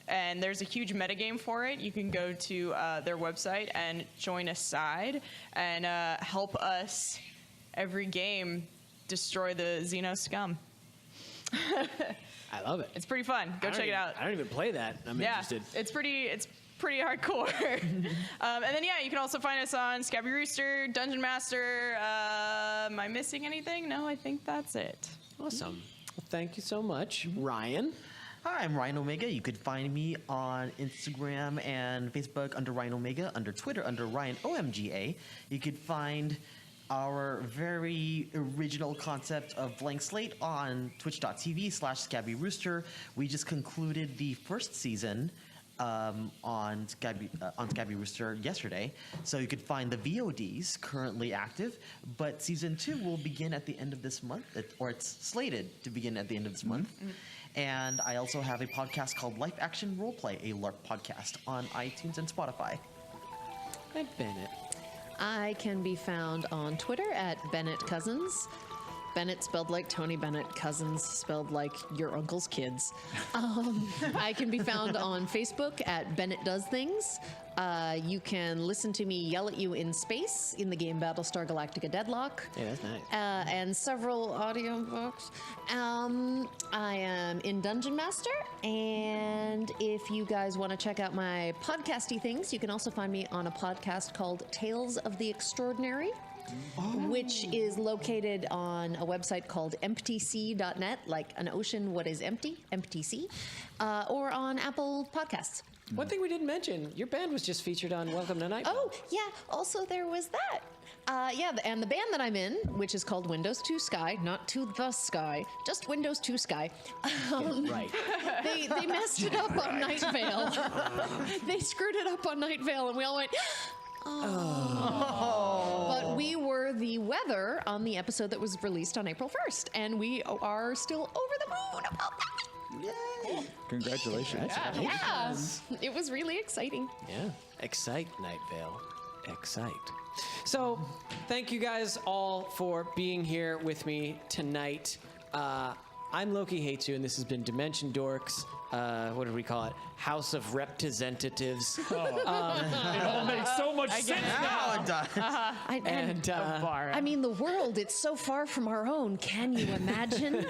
And there's a huge metagame for it. You can go to their website and join a side and help us every game destroy the Xeno scum. I love it. It's pretty fun. Go check it out. I don't even play that. I'm interested. It's pretty hardcore. And then you can also find us on Scabby Rooster, Dungeon Master. Am I missing anything? No, I think that's it. Awesome. Well, thank you so much, Ryan. Hi, I'm Ryan Omega. You could find me on Instagram and Facebook under Ryan Omega, under Twitter under Ryan OMGA. You could find our very original concept of Blank Slate on twitch.tv/Scabby Rooster. We just concluded the first season on Scabby Rooster yesterday, so you could find the VODs currently active, but season 2 will begin at the end of this month, or it's slated to begin at the end of this month. And I also have a podcast called Life Action Roleplay, a LARP podcast on iTunes and Spotify. And Bennett. I can be found on Twitter at Bennett Cousins. Bennett spelled like Tony Bennett, Cousins spelled like your uncle's kids. I can be found on Facebook at Bennett Does Things. You can listen to me yell at you in space in the game Battlestar Galactica Deadlock. Yeah, that's nice. And several audiobooks. I am in Dungeon Master, and if you guys want to check out my podcasty things, you can also find me on a podcast called Tales of the Extraordinary. Which is located on a website called emptysea.net, like an ocean, what is empty, empty sea, or on Apple Podcasts. One thing we didn't mention, your band was just featured on Welcome to Night. Oh, yeah, also there was that. And the band that I'm in, which is called Windows to Sky, not to the sky, just Windows to Sky. Right. They messed it up on Night Vale. They screwed it up on Night Vale, and we all went, But we were the weather on the episode that was released on April 1st, and we are still over the moon about that. Yay! Congratulations. Yeah, it was really exciting. Yeah. Excite, Night Vale. excite. So, thank you guys all for being here with me tonight. I'm Loki Hates You, and this has been Dimension Dorks. What did we call it? House of Reptizentatives. It all makes so much sense now. Now it does. I mean, the world, it's so far from our own. Can you imagine?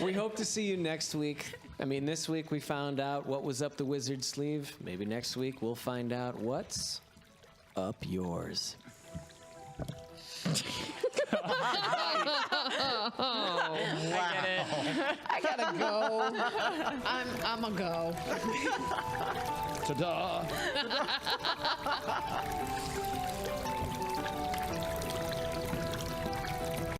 We hope to see you next week. I mean, this week we found out what was up the wizard's sleeve. Maybe next week we'll find out what's up yours. I gotta go. I'm a go. Ta-da!